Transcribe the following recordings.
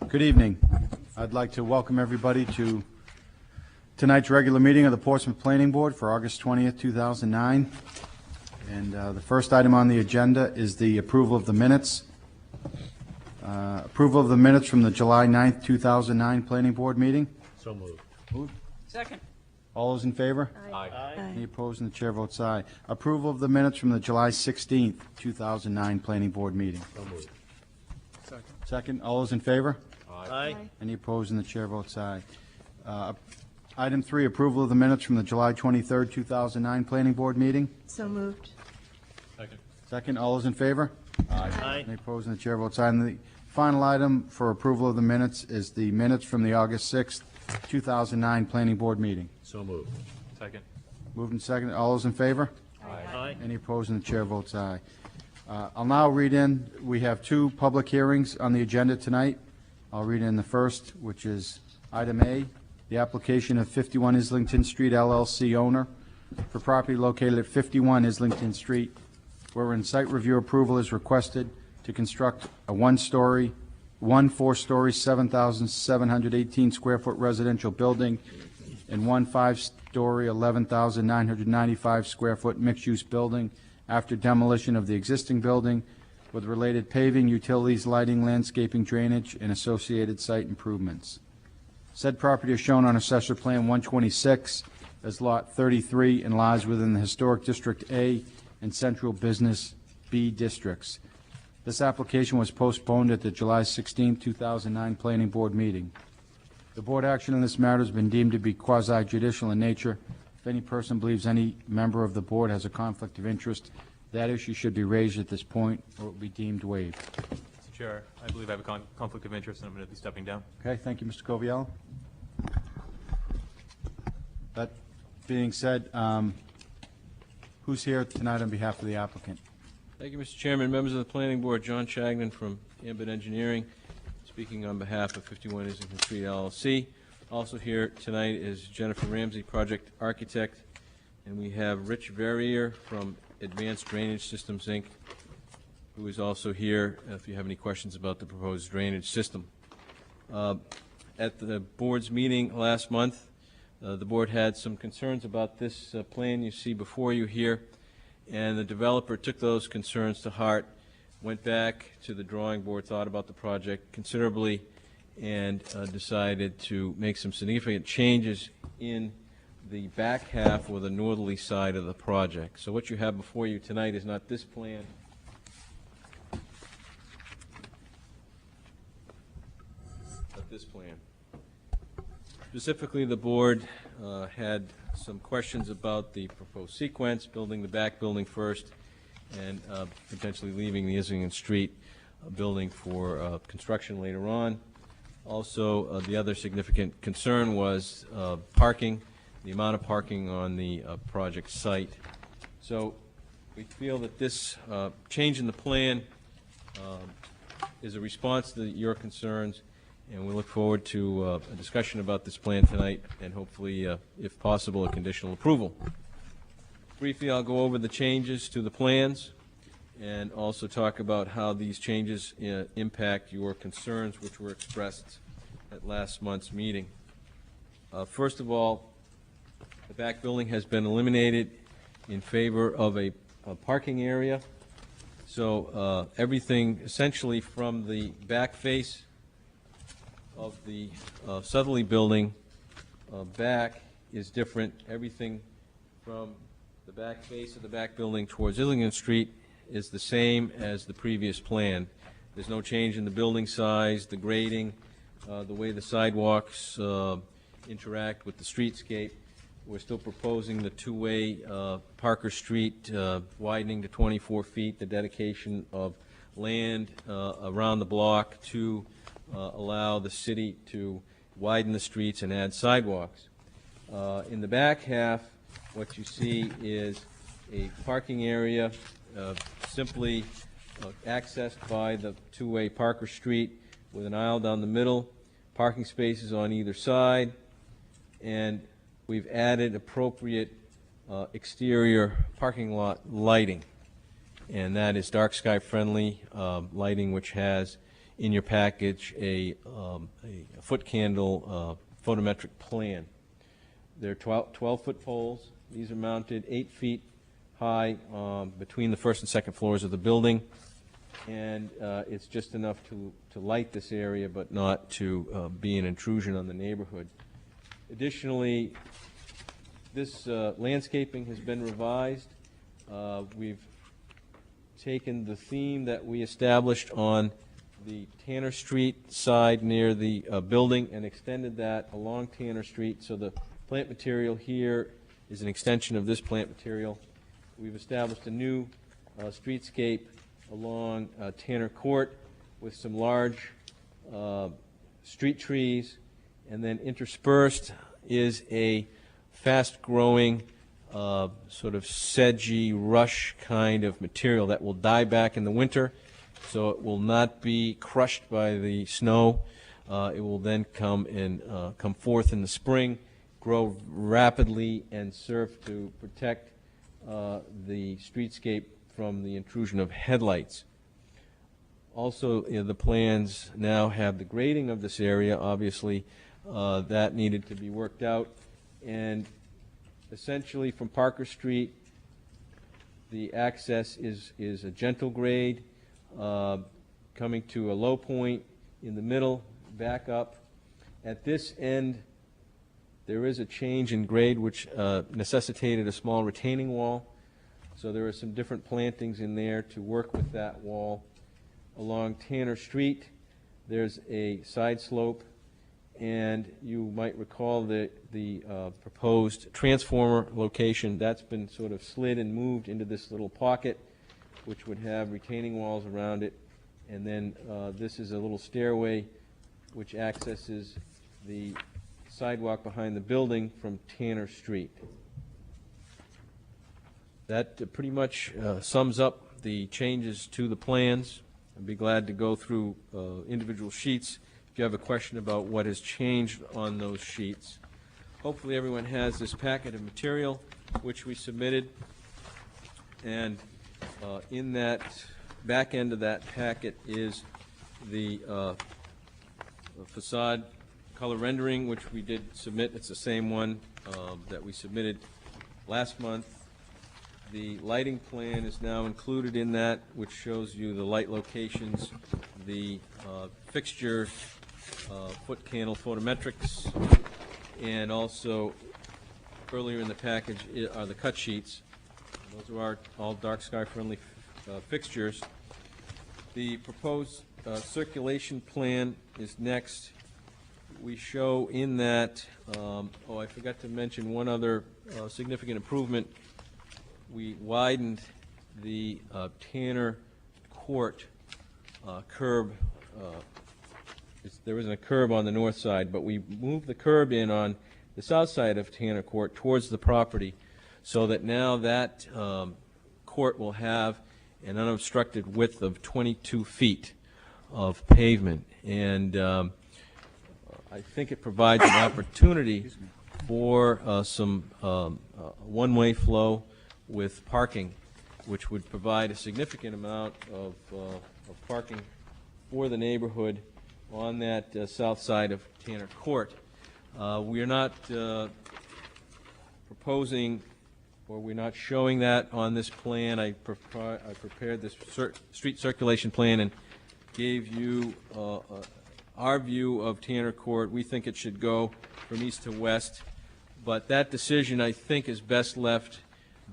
Good evening. I'd like to welcome everybody to tonight's regular meeting of the Portsmouth Planning Board for August 20th, 2009. And the first item on the agenda is the approval of the minutes. Approval of the minutes from the July 9th, 2009 Planning Board meeting. So moved. Moved. Second. All those in favor? Aye. Any opposed? And the chair votes aye. Approval of the minutes from the July 16th, 2009 Planning Board meeting. So moved. Second. All those in favor? Aye. Any opposed? And the chair votes aye. Item 3, approval of the minutes from the July 23rd, 2009 Planning Board meeting. So moved. Second. Second. All those in favor? Aye. Any opposed? And the chair votes aye. And the final item for approval of the minutes is the minutes from the August 6th, 2009 Planning Board meeting. So moved. Second. Moved and second. All those in favor? Aye. Any opposed? And the chair votes aye. I'll now read in, we have 2 public hearings on the agenda tonight. I'll read in the first, which is item A, the application of 51 Islington Street LLC owner for property located at 51 Islington Street, wherein site review approval is requested to construct a 4-story, 7,718 square foot residential building and 1 5-story, 11,995 square foot mixed-use building after demolition of the existing building with related paving, utilities, lighting, landscaping, drainage, and associated site improvements. Said property is shown on Assessor Plan 126 as Lot 33 and lies within the Historic District A and Central Business B districts. This application was postponed at the July 16, 2009 Planning Board meeting. The board action in this matter has been deemed to be quasi-judicial in nature. If any person believes any member of the board has a conflict of interest, that issue should be raised at this point or it will be deemed waived. Mr. Chair, I believe I have a conflict of interest and I'm going to be stepping down. Okay, thank you, Mr. Coviello. That being said, who's here tonight on behalf of the applicant? Thank you, Mr. Chairman. Members of the Planning Board, John Chagnon from Ambit Engineering, speaking on behalf of 51 Islington Street LLC. Also here tonight is Jennifer Ramsey, project architect, and we have Rich Verrier from Advanced Drainage Systems, Inc., who is also here if you have any questions about the proposed drainage system. At the board's meeting last month, the board had some concerns about this plan you see before you here, and the developer took those concerns to heart, went back to the drawing board, thought about the project considerably, and decided to make some significant changes in the back half or the northerly side of the project. So what you have before you tonight is not this plan, but this plan. Specifically, the board had some questions about the proposed sequence, building the back building first and potentially leaving the Islington Street building for construction later on. Also, the other significant concern was parking, the amount of parking on the project site. So we feel that this change in the plan is a response to your concerns, and we look forward to a discussion about this plan tonight and hopefully, if possible, a conditional approval. Briefly, I'll go over the changes to the plans and also talk about how these changes impact your concerns which were expressed at last month's meeting. First of all, the back building has been eliminated in favor of a parking area. So everything essentially from the back face of the southerly building back is different. Everything from the back face of the back building towards Islington Street is the same as the previous plan. There's no change in the building size, the grading, the way the sidewalks interact with the streetscape. We're still proposing the 2-way Parker Street widening to 24 feet, the dedication of land around the block to allow the city to widen the streets and add sidewalks. In the back half, what you see is a parking area simply accessed by the 2-way Parker Street with an aisle down the middle, parking spaces on either side, and we've added appropriate exterior parking lot lighting, and that is dark sky friendly lighting which has in your package a foot candle photometric plan. They're 12-foot poles. These are mounted 8 feet high between the first and second floors of the building, and it's just enough to light this area but not to be an intrusion on the neighborhood. Additionally, this landscaping has been revised. We've taken the theme that we established on the Tanner Street side near the building and extended that along Tanner Street. So the plant material here is an extension of this plant material. We've established a new streetscape along Tanner Court with some large street trees, and then interspersed is a fast-growing sort of sedgy rush kind of material that will die back in the winter, so it will not be crushed by the snow. It will then come forth in the spring, grow rapidly, and serve to protect the streetscape from the intrusion of headlights. Also, the plans now have the grading of this area. Obviously, that needed to be worked out, and essentially from Parker Street, the access is a gentle grade, coming to a low point in the middle, back up. At this end, there is a change in grade which necessitated a small retaining wall. So there are some different plantings in there to work with that wall. Along Tanner Street, there's a side slope, and you might recall the proposed transformer location. That's been sort of slid and moved into this little pocket, which would have retaining walls around it. And then this is a little stairway which accesses the sidewalk behind the building from Tanner Street. That pretty much sums up the changes to the plans. I'd be glad to go through individual sheets if you have a question about what has changed on those sheets. Hopefully everyone has this packet of material which we submitted, and in that back end of that packet is the facade color rendering, which we did submit. It's the same one that we submitted last month. The lighting plan is now included in that, which shows you the light locations, the fixture, foot candle photometrics, and also earlier in the package are the cut sheets. Those are all dark sky friendly fixtures. The proposed circulation plan is next. We show in that, I forgot to mention one other significant improvement. We widened the Tanner Court curb. There isn't a curb on the north side, but we moved the curb in on the south side of Tanner Court towards the property, so that now that court will have an unobstructed width of 22 feet of pavement. And I think it provides an opportunity for some one-way flow with parking, which would provide a significant amount of parking for the neighborhood on that south side of Tanner Court. We are not proposing, or we're not showing that on this plan. I prepared this street circulation plan and gave you our view of Tanner Court. We think it should go from east to west, but that decision, I think, is best left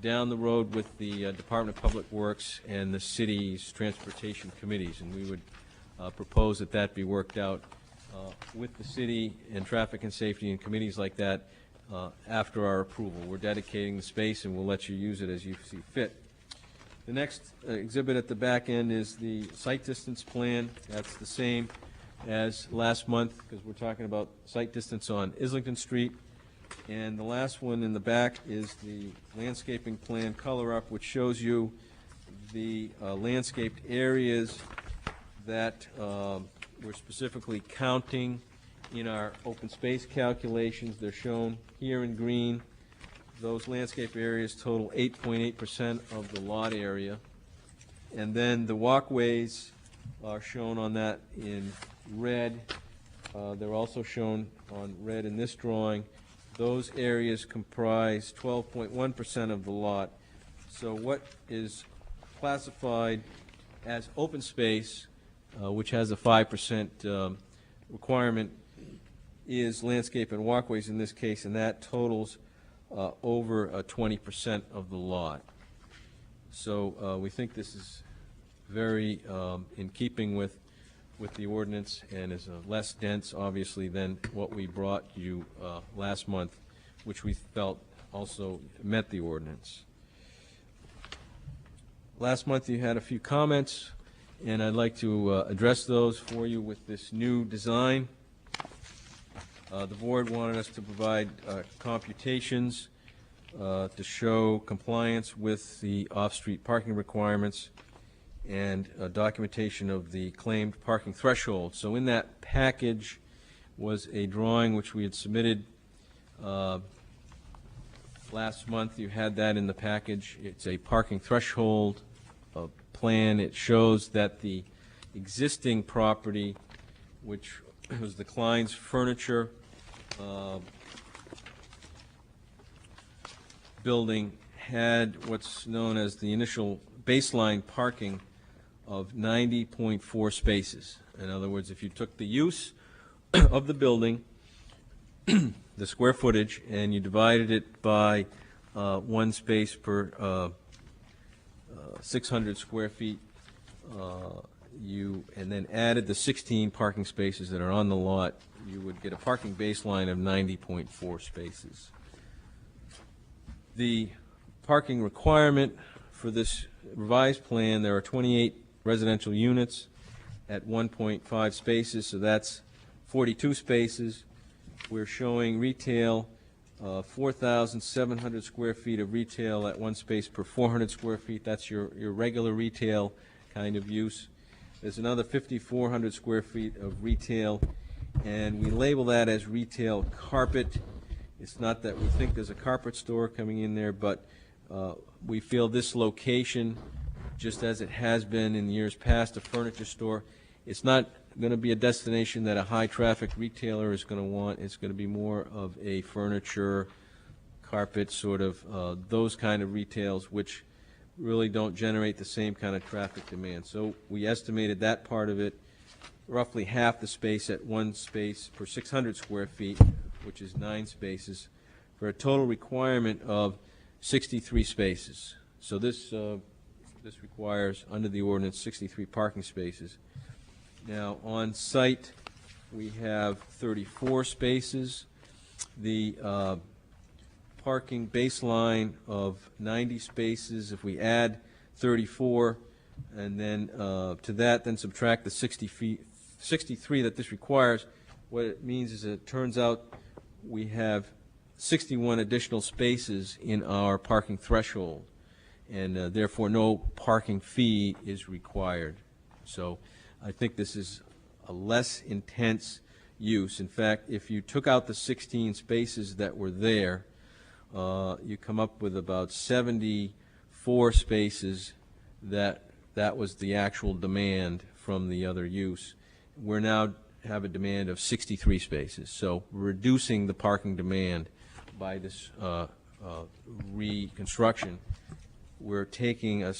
down the road with the Department of Public Works and the city's transportation committees, and we would propose that that be worked out with the city and traffic and safety and committees like that after our approval. We're dedicating the space, and we'll let you use it as you see fit. The next exhibit at the back end is the site distance plan. That's the same as last month, because we're talking about site distance on Islington Street. And the last one in the back is the landscaping plan color-up, which shows you the landscaped areas that we're specifically counting in our open space calculations. They're shown here in green. Those landscape areas total 8.8% of the lot area. And then the walkways are shown on that in red. They're also shown on red in this drawing. Those areas comprise 12.1% of the lot. So what is classified as open space, which has a 5% requirement, is landscape and walkways in this case, and that totals over 20% of the lot. So we think this is very in keeping with the ordinance and is less dense, obviously, than what we brought you last month, which we felt also met the ordinance. Last month you had a few comments, and I'd like to address those for you with this new design. The board wanted us to provide computations to show compliance with the off-street parking requirements and documentation of the claimed parking threshold. So in that package was a drawing which we had submitted last month. You had that in the package. It's a parking threshold plan. It shows that the existing property, which was the Klein's Furniture building, had what's known as the initial baseline parking of 90.4 spaces. In other words, if you took the use of the building, the square footage, and you divided it by 1 space per 600 square feet, and then added the 16 parking spaces that are on the lot, you would get a parking baseline of 90.4 spaces. The parking requirement for this revised plan, there are 28 residential units at 1.5 spaces, so that's 42 spaces. We're showing retail, 4,700 square feet of retail at 1 space per 400 square feet. That's your regular retail kind of use. There's another 5,400 square feet of retail, and we label that as retail carpet. It's not that we think there's a carpet store coming in there, but we feel this location, just as it has been in years past, a furniture store, it's not going to be a destination that a high-traffic retailer is going to want. It's going to be more of a furniture, carpet, sort of those kind of retails, which really don't generate the same kind of traffic demand. So we estimated that part of it, roughly half the space at 1 space per 600 square feet, which is 9 spaces, for a total requirement of 63 spaces. So this requires, under the ordinance, 63 parking spaces. Now, on site, we have 34 spaces. The parking baseline of 90 spaces, if we add 34, and then to that, then subtract the 63 that this requires, what it means is it turns out we have 61 additional spaces in our parking threshold, and therefore no parking fee is required. So I think this is a less intense use. In fact, if you took out the 16 spaces that were there, you come up with about 74 spaces that was the actual demand from the other use. We're now have a demand of 63 spaces, so reducing the parking demand by this reconstruction. We're taking a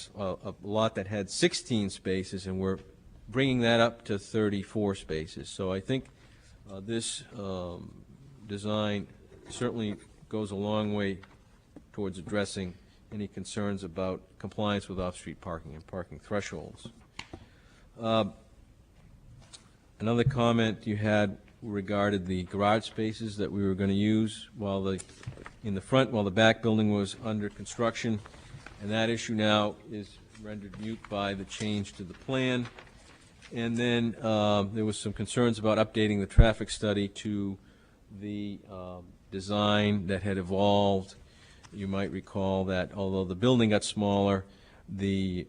lot that had 16 spaces and we're bringing that up to 34 spaces. So I think this design certainly goes a long way towards addressing any concerns about compliance with off-street parking and parking thresholds. Another comment you had regarded the garage spaces that we were going to use in the front while the back building was under construction, and that issue now is rendered moot by the change to the plan. And then there was some concerns about updating the traffic study to the design that had evolved. You might recall that although the building got smaller, the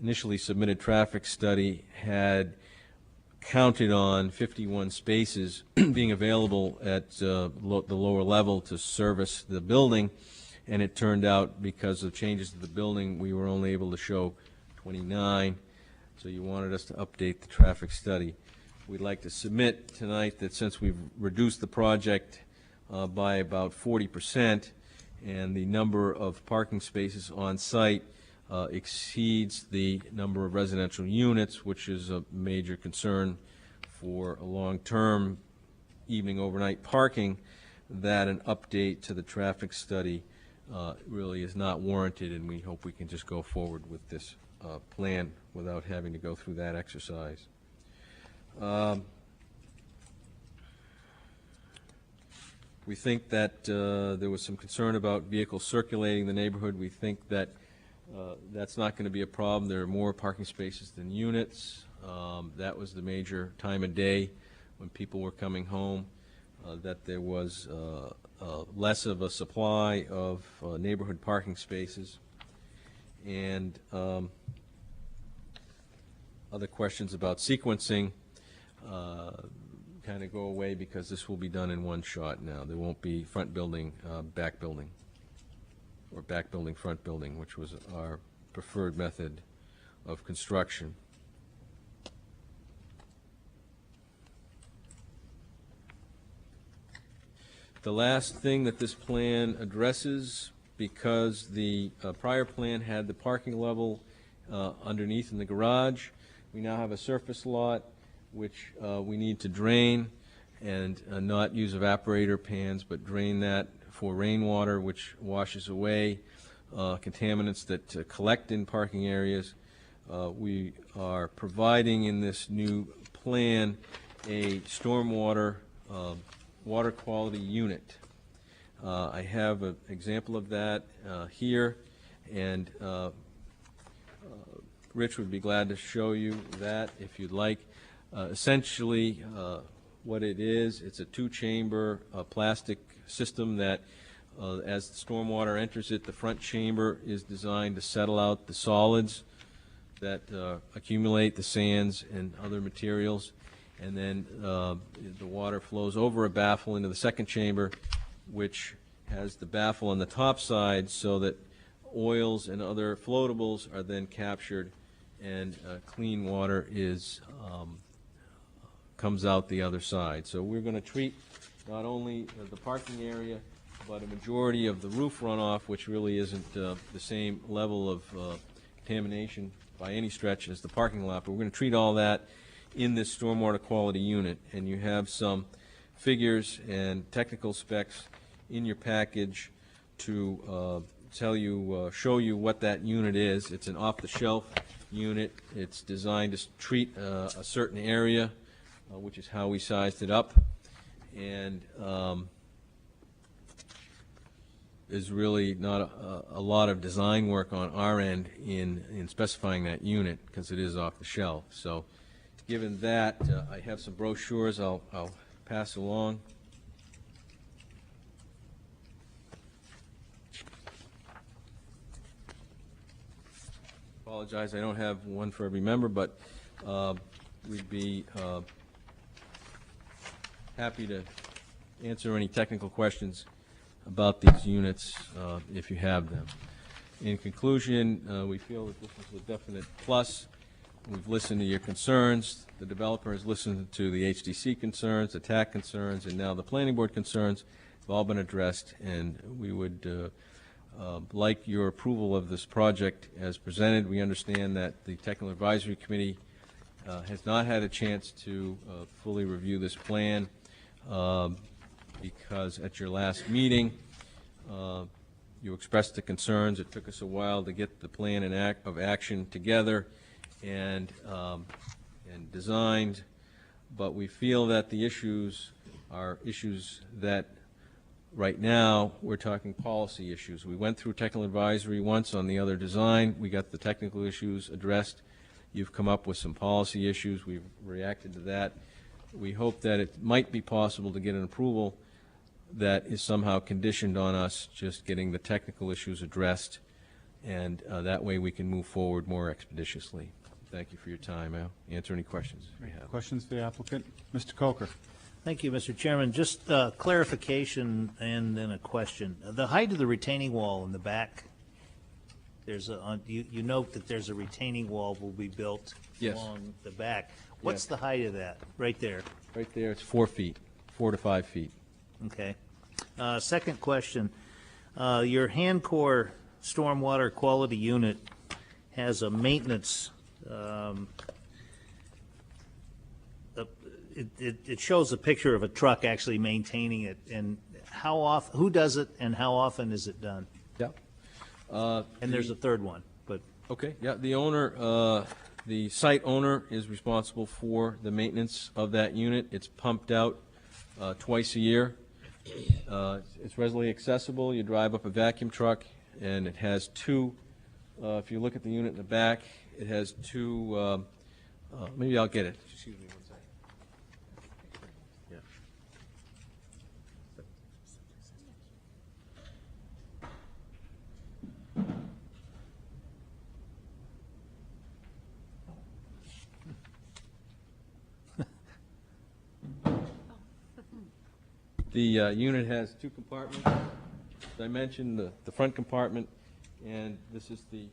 initially submitted traffic study had counted on 51 spaces being available at the lower level to service the building, and it turned out because of changes to the building we were only able to show 29. So you wanted us to update the traffic study. We'd like to submit tonight that since we've reduced the project by about 40%, and the number of parking spaces on site exceeds the number of residential units, which is a major concern for a long-term evening overnight parking, that an update to the traffic study really is not warranted, and we hope we can just go forward with this plan without having to go through that exercise. We think that there was some concern about vehicles circulating the neighborhood. We think that that's not going to be a problem. There are more parking spaces than units. That was the major time of day when people were coming home, that there was less of a supply of neighborhood parking spaces. And other questions about sequencing kind of go away because this will be done in one shot now. There won't be front building, back building, or back building, front building, which was our preferred method of construction. The last thing that this plan addresses, because the prior plan had the parking level underneath in the garage, we now have a surface lot which we need to drain and not use evaporator pans, but drain that for rainwater, which washes away contaminants that collect in parking areas. We are providing in this new plan a stormwater water quality unit. I have an example of that here, and Rich would be glad to show you that if you'd like. Essentially, what it is, it's a two-chamber plastic system that as the stormwater enters it, the front chamber is designed to settle out the solids that accumulate, the sands and other materials, and then the water flows over a baffle into the second chamber, which has the baffle on the top side so that oils and other floatables are then captured, and clean water is comes out the other side. So we're going to treat not only the parking area, but a majority of the roof runoff, which really isn't the same level of contamination by any stretch as the parking lot, but we're going to treat all that in this stormwater quality unit. And you have some figures and technical specs in your package to tell you, show you what that unit is. It's an off-the-shelf unit. It's designed to treat a certain area, which is how we sized it up, and there's really not a lot of design work on our end in specifying that unit because it is off the shelf. So given that, I have some brochures I'll pass along. Apologize, I don't have one for every member, but we'd be happy to answer any technical questions about these units if you have them. In conclusion, we feel that this is a definite plus. We've listened to your concerns. The developer has listened to the HDC concerns, the TAC concerns, and now the planning board concerns have all been addressed, and we would like your approval of this project as presented. We understand that the Technical Advisory Committee has not had a chance to fully review this plan because at your last meeting you expressed the concerns. It took us a while to get the plan of action together and designed, but we feel that the issues are issues that right now we're talking policy issues. We went through technical advisory once on the other design. We got the technical issues addressed. You've come up with some policy issues. We've reacted to that. We hope that it might be possible to get an approval that is somehow conditioned on us just getting the technical issues addressed, and that way we can move forward more expeditiously. Thank you for your time. I'll answer any questions you have. Questions for the applicant? Mr. Coker. Thank you, Mr. Chairman. Just clarification and then a question. The height of the retaining wall in the back, you note that there's a retaining wall will be built Yes. along the back. What's Yes. the height of that, right there? Right there, it's 4 feet, 4 to 5 feet. Okay. Second question, your hand-core stormwater quality unit has a maintenance, it shows a picture of a truck actually maintaining it, and who does it, and how often is it done? Yeah. And there's a third one, but, Okay, yeah, the owner, the site owner is responsible for the maintenance of that unit. It's pumped out twice a year. It's readily accessible. You drive up a vacuum truck, and it has two, if you look at the unit in the back, it has two, maybe I'll get it. Excuse me one second. The unit has two compartments. As I mentioned, the front compartment, and this is the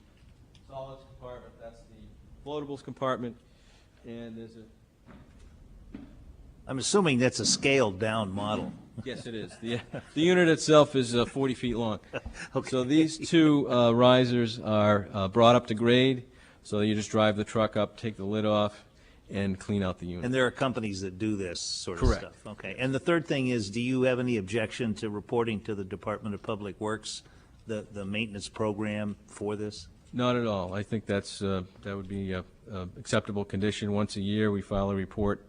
solids compartment, that's the floatables compartment, and there's a, I'm assuming that's a scaled-down model. yes, it is. The unit itself is 40 feet long. So these two risers are brought up to grade, so you just drive the truck up, take the lid off, and clean out the unit. And there are companies that do this sort of Correct. stuff? Okay. And the third thing is, do you have any objection to reporting to the Department of Public Works the maintenance program for this? Not at all. I think that's, that would be a acceptable condition. Once a year, we file a report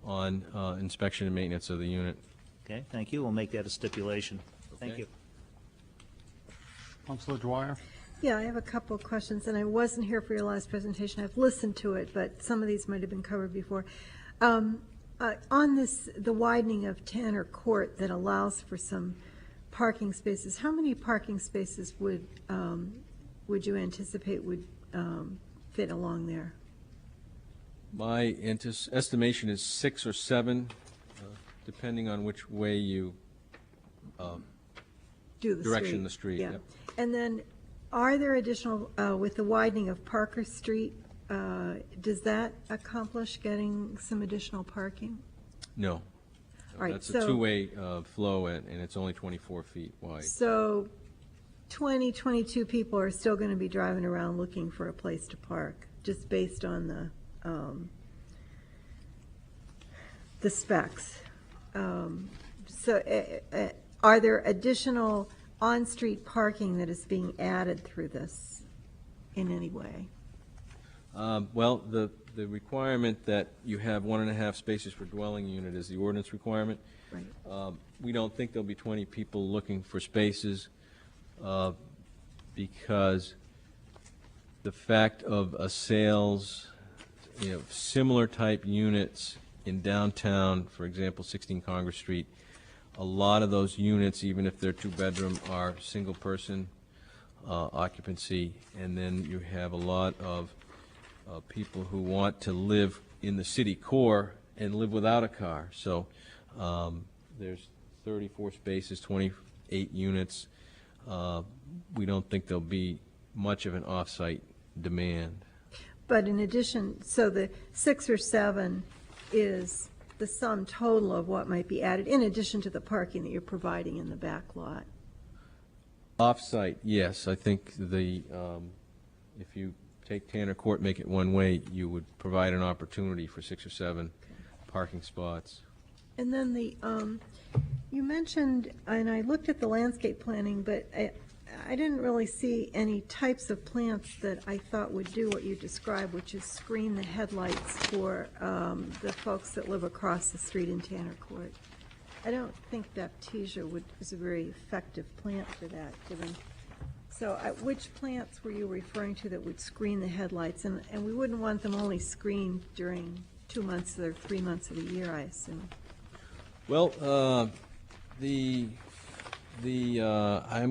on inspection and maintenance of the unit. Okay, thank you. We'll make that a stipulation. Thank Okay. you. Councilor Dwyer? Yeah, I have a couple of questions, and I wasn't here for your last presentation. I've listened to it, but some of these might have been covered before. On this, the widening of Tanner Court that allows for some parking spaces, how many parking spaces would you anticipate would fit along there? My estimation is 6 or 7, depending on which way you Do the direction the street. Yeah. Yep. And then, are there additional, with the widening of Parker Street, does that accomplish getting some additional parking? No. All right, That's a so- two-way flow, and it's only 24 feet wide. So 22 people are still going to be driving around looking for a place to park, just based on the specs. Are there additional on-street parking that is being added through this in any way? Well, the requirement that you have 1.5 spaces per dwelling unit is the ordinance requirement. Right. We don't think there'll be 20 people looking for spaces because the fact of a sales, similar type units in downtown, for example, 16 Congress Street, a lot of those units, even if they're two-bedroom, are single-person occupancy, and then you have a lot of people who want to live in the city core and live without a car. So there's 34 spaces, 28 units. We don't think there'll be much of an off-site demand. But in addition, so the 6 or 7 is the sum total of what might be added, in addition to the parking that you're providing in the back lot? Off-site, yes. I think if you take Tanner Court, make it one way, you would provide an opportunity for 6 or 7 parking spots. And then you mentioned, and I looked at the landscape planning, but I didn't really see any types of plants that I thought would do what you described, which is screen the headlights for the folks that live across the street in Tanner Court. I don't think Baptisia is a very effective plant for that, given. So which plants were you referring to that would screen the headlights? And we wouldn't want them only screened during 2 months or 3 months of the year, I assume. Well, I'm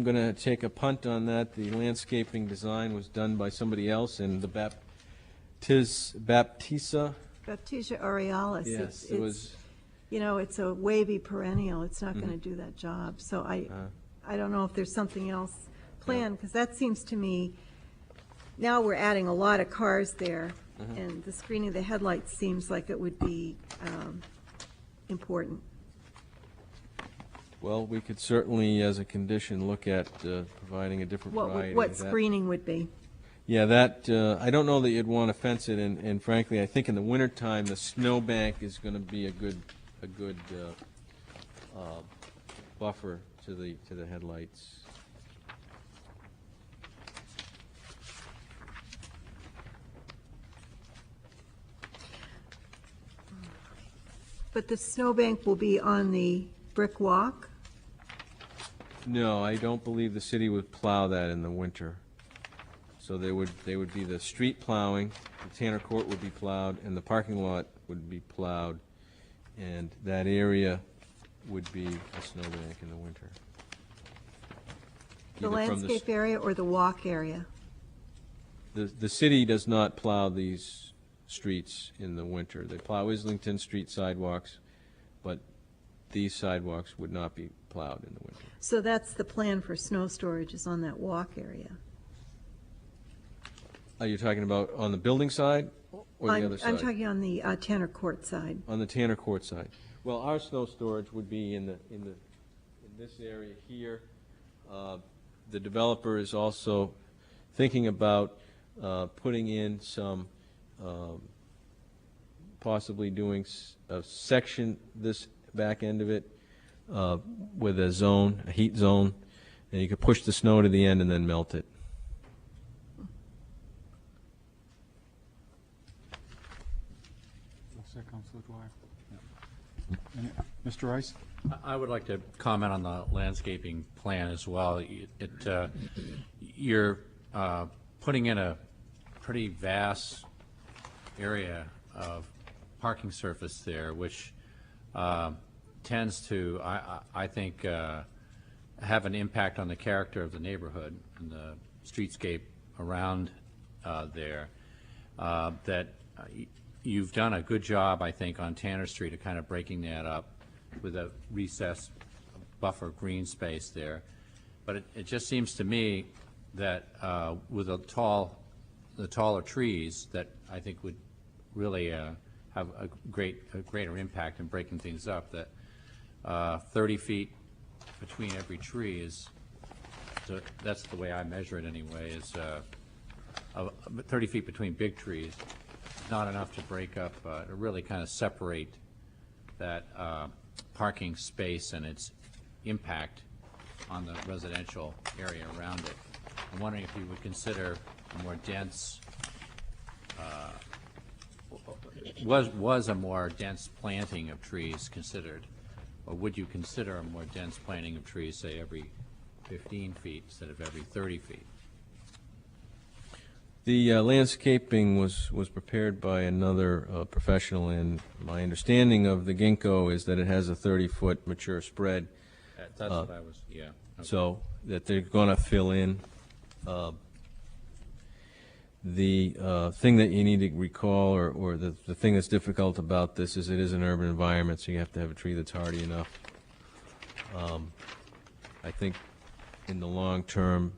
going to take a punt on that. The landscaping design was done by somebody else, and the Baptisia. Baptisia aurealis. Yes, it was. It's a wavy perennial. It's not going to do that job. So I don't know if there's something else planned, because that seems to me now we're adding a lot of cars there, and the screening of the headlights seems like it would be important. Well, we could certainly, as a condition, look at providing a different variety of What that. screening would be. Yeah, that, I don't know that you'd want to fence it, and frankly, I think in the wintertime, the snowbank is going to be a good buffer to the headlights. But the snowbank will be on the brick walk? No, I don't believe the city would plow that in the winter. So they would be the street plowing, the Tanner Court would be plowed, and the parking lot would be plowed, and that area would be a snowbank in the winter. The Either from landscape area or the walk area? The city does not plow these streets in the winter. They plow Islington Street sidewalks, but these sidewalks would not be plowed in the winter. So that's the plan for snow storage, is on that walk area? Are you talking about on the building side or the other side? I'm talking on the Tanner Court side. On the Tanner Court side. Well, our snow storage would be in this area here. The developer is also thinking about putting in some, possibly doing a section, this back end of it, with a zone, a heat zone, and you could push the snow to the end and then melt it. Councilor Dwyer. Mr. Rice? I would like to comment on the landscaping plan as well. You're putting in a pretty vast area of parking surface there, which tends to, I think, have an impact on the character of the neighborhood and the streetscape around there. That you've done a good job, I think, on Tanner Street of kind of breaking that up with a recessed buffer green space there. But it just seems to me that with the taller trees that I think would really have a greater impact in breaking things up, that 30 feet between every tree is, that's the way I measure it anyway, is 30 feet between big trees, not enough to break up, to really kind of separate that parking space and its impact on the residential area around it. I'm wondering if you would consider a more dense, was a more dense planting of trees considered, or would you consider a more dense planting of trees, say every 15 feet instead of every 30 feet? The landscaping was prepared by another professional, and my understanding of the ginkgo is that it has a 30-foot mature spread. That's what I was, yeah. Okay. So that they're going to fill in. The thing that you need to recall, or the thing that's difficult about this, is it is an urban environment, so you have to have a tree that's hardy enough. I think in the long term,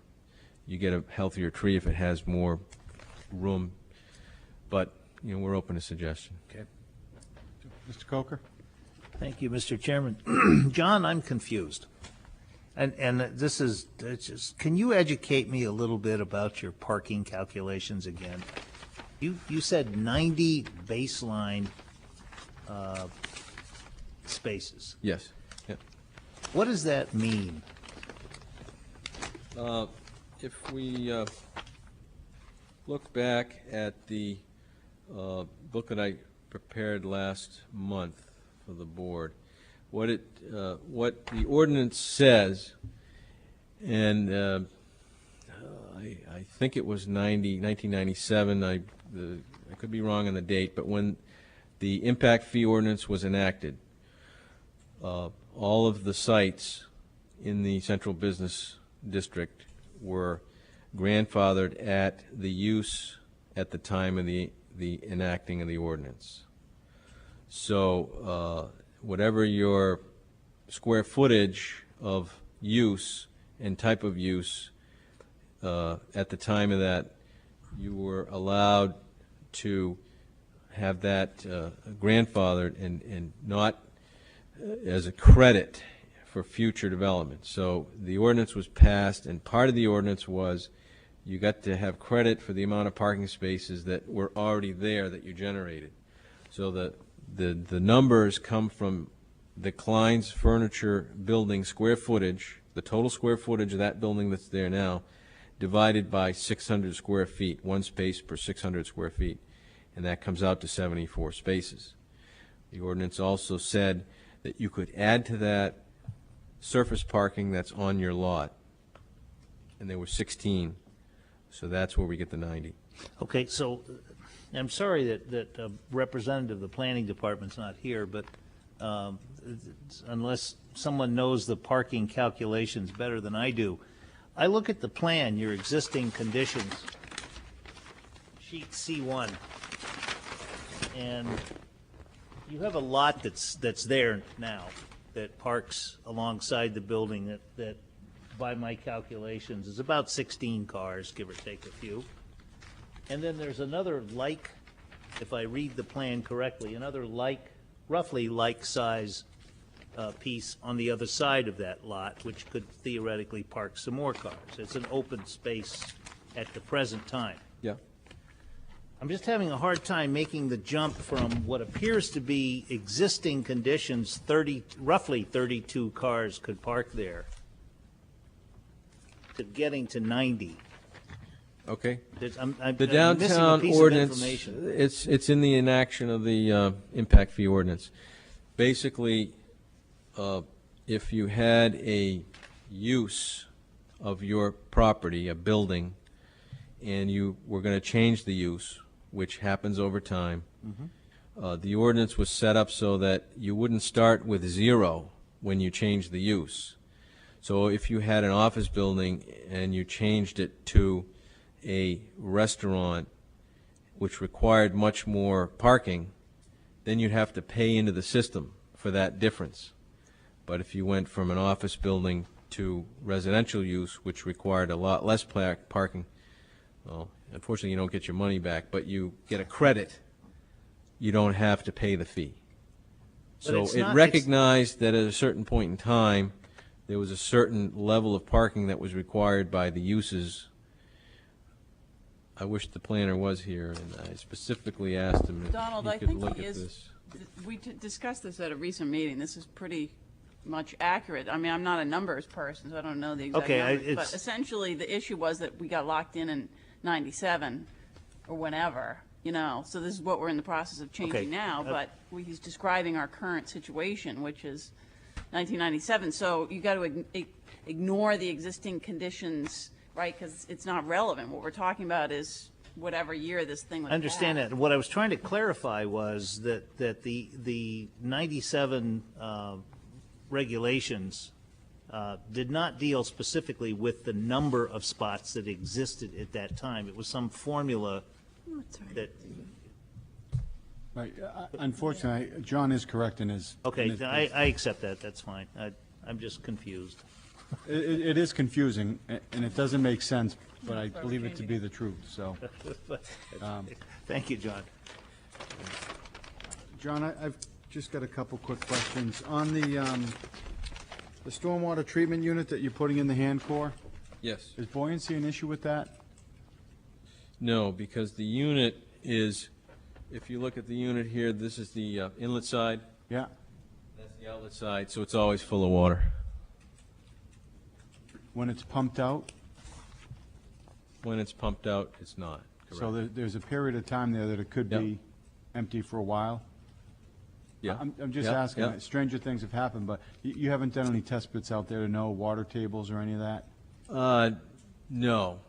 you get a healthier tree if it has more room, but you know, we're open to suggestion. Okay. Mr. Coker? Thank you, Mr. Chairman. John, I'm confused. And this is, it's just, can you educate me a little bit about your parking calculations again? You said 90 baseline spaces. Yes. Yep. What does that mean? If we look back at the book that I prepared last month for the board, what the ordinance says, and I think it was 1997. I could be wrong on the date, but when the impact fee ordinance was enacted, all of the sites in the central business district were grandfathered at the use at the time of the enacting of the ordinance. So whatever your square footage of use and type of use at the time of that you were allowed to have that grandfathered and not as a credit for future development. So the ordinance was passed, and part of the ordinance was you got to have credit for the amount of parking spaces that were already there that you generated. So the numbers come from the Klein's Furniture Building square footage, the total square footage of that building that's there now, divided by 600 square feet, one space per 600 square feet, and that comes out to 74 spaces. The ordinance also said that you could add to that surface parking that's on your lot, and there were 16, so that's where we get the 90. Okay, so I'm sorry that a representative of the planning department's not here, but unless someone knows the parking calculations better than I do, I look at the plan, your existing conditions, sheet C1, and you have a lot that's there now that parks alongside the building that by my calculations is about 16 cars, give or take a few. And then there's another like, if I read the plan correctly, another like, roughly like size piece on the other side of that lot, which could theoretically park some more cars. It's an open space at the present time. Yeah. I'm just having a hard time making the jump from what appears to be existing conditions, roughly 32 cars could park there, to getting to 90. Okay. I'm The missing a downtown piece of ordinance, information. it's in the enaction of the impact fee ordinance. Basically, if you had a use of your property, a building, and you were going to change the use, which happens over time, the ordinance was set up so that you wouldn't start with 0 when you change the use. So if you had an office building and you changed it to a restaurant, which required much more parking, then you'd have to pay into the system for that difference. But if you went from an office building to residential use, which required a lot less parking, well, unfortunately, you don't get your money back, but you get a credit. You don't have to pay the fee. So it's it not- recognized that at a certain point in time, there was a certain level of parking that was required by the uses. I wish the planner was here, and I specifically asked him if Donald, he I could think look he at is, this. we discussed this at a recent meeting. This is pretty much accurate. I mean, I'm not a numbers person, so I don't know the exact Okay, numbers. But it's- essentially, the issue was that we got locked in 97 or whenever, you know, so this is what we're in the process of Okay, changing now. But he's describing our current situation, which is 1997. So you got to ignore the existing conditions, right, because it's not relevant. What we're talking about is whatever year this thing was I understand passed. that. What I was trying to clarify was that the 97 regulations did not deal specifically with the number of spots that existed at that time. It was some formula That's right. that, Right, unfortunately, John is correct in his. in okay, his- I accept that, that's fine. I'm just confused. It is confusing, and it doesn't make sense, but I believe it to be the truth, so. Thank you, John. John, I've just got a couple quick questions. On the stormwater treatment unit that you're putting in the hand core, Yes. is buoyancy an issue with that? No, because the unit is, if you look at the unit here, this is the inlet side, Yeah, that's the outlet side, so it's always full of water. when it's pumped out? When it's pumped out, it's not. So Correct. there's a period of time there that it could Yep. be empty for a while? Yeah. I'm just Yep, asking, yep. stranger things have happened, but you haven't done any test bits out there to know water tables or any of that? No.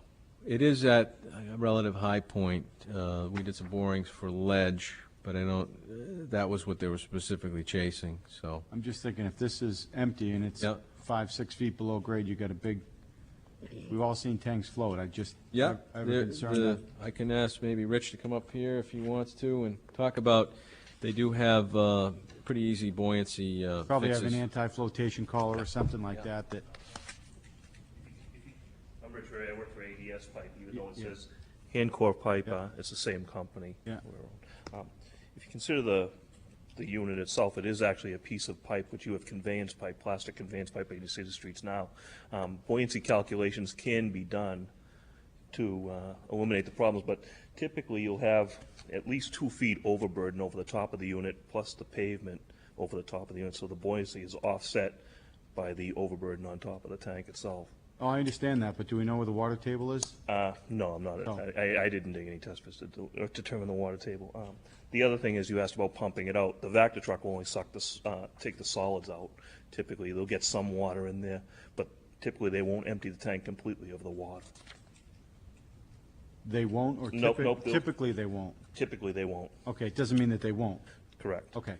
It is at a relative high point. We did some borings for ledge, but I don't, that was what they were specifically chasing, so. I'm just thinking, if this is empty and it's Yep. 5, 6 feet below grade, you got a big, we've all seen tanks float, I just, Yeah, I have a concern that, I can ask maybe Rich to come up here if he wants to and talk about, they do have pretty easy buoyancy probably have fixes. an anti-flotation collar or something like Yeah. that, I'm Rich Ray, I work for ADS Pipe, even though it Yeah. says Hancore Pipe, it's the same company. Yeah. If you consider the unit itself, it is actually a piece of pipe, which you have conveyance pipe, plastic conveyance pipe, that you see the streets now. Buoyancy calculations can be done to eliminate the problems, but typically you'll have at least 2 feet overburden over the top of the unit, plus the pavement over the top of the unit, so the buoyancy is offset by the overburden on top of the tank itself. Oh, I understand that, but do we know where the water table is? No, I'm not. Oh. I didn't dig any test pits to determine the water table. The other thing is, you asked about pumping it out. The Vector truck will only take the solids out. Typically, they'll get some water in there, but typically they won't empty the tank completely of the water. They won't, or Nope, nope, they'll- typically they won't? Typically, they won't. Okay, it doesn't mean that they won't. Correct. Okay.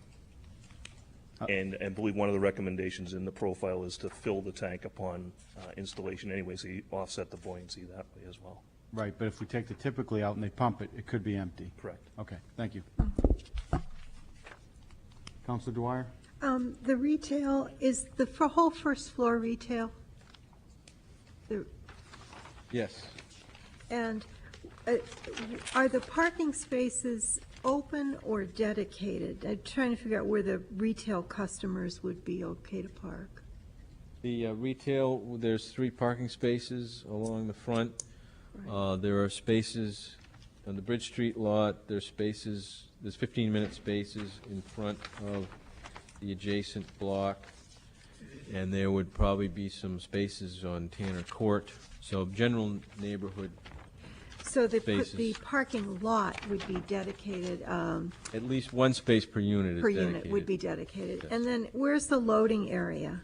And believe one of the recommendations in the profile is to fill the tank upon installation anyway, so you offset the buoyancy that way as well. Right, but if we take the typically out and they pump it, it could be empty. Correct. Okay, thank you. Counselor Dwyer? The retail, is the whole first floor retail? Yes. And are the parking spaces open or dedicated? I'm trying to figure out where the retail customers would be okay to park. The retail, there's 3 parking spaces along the front. There are spaces on the Bridge Street lot. There's 15-minute spaces in front of the adjacent block. And there would probably be some spaces on Tanner Court. So general neighborhood So the spaces. parking lot would be dedicated, At least 1 space per unit is per dedicated. unit would be dedicated. Yes. And then where's the loading area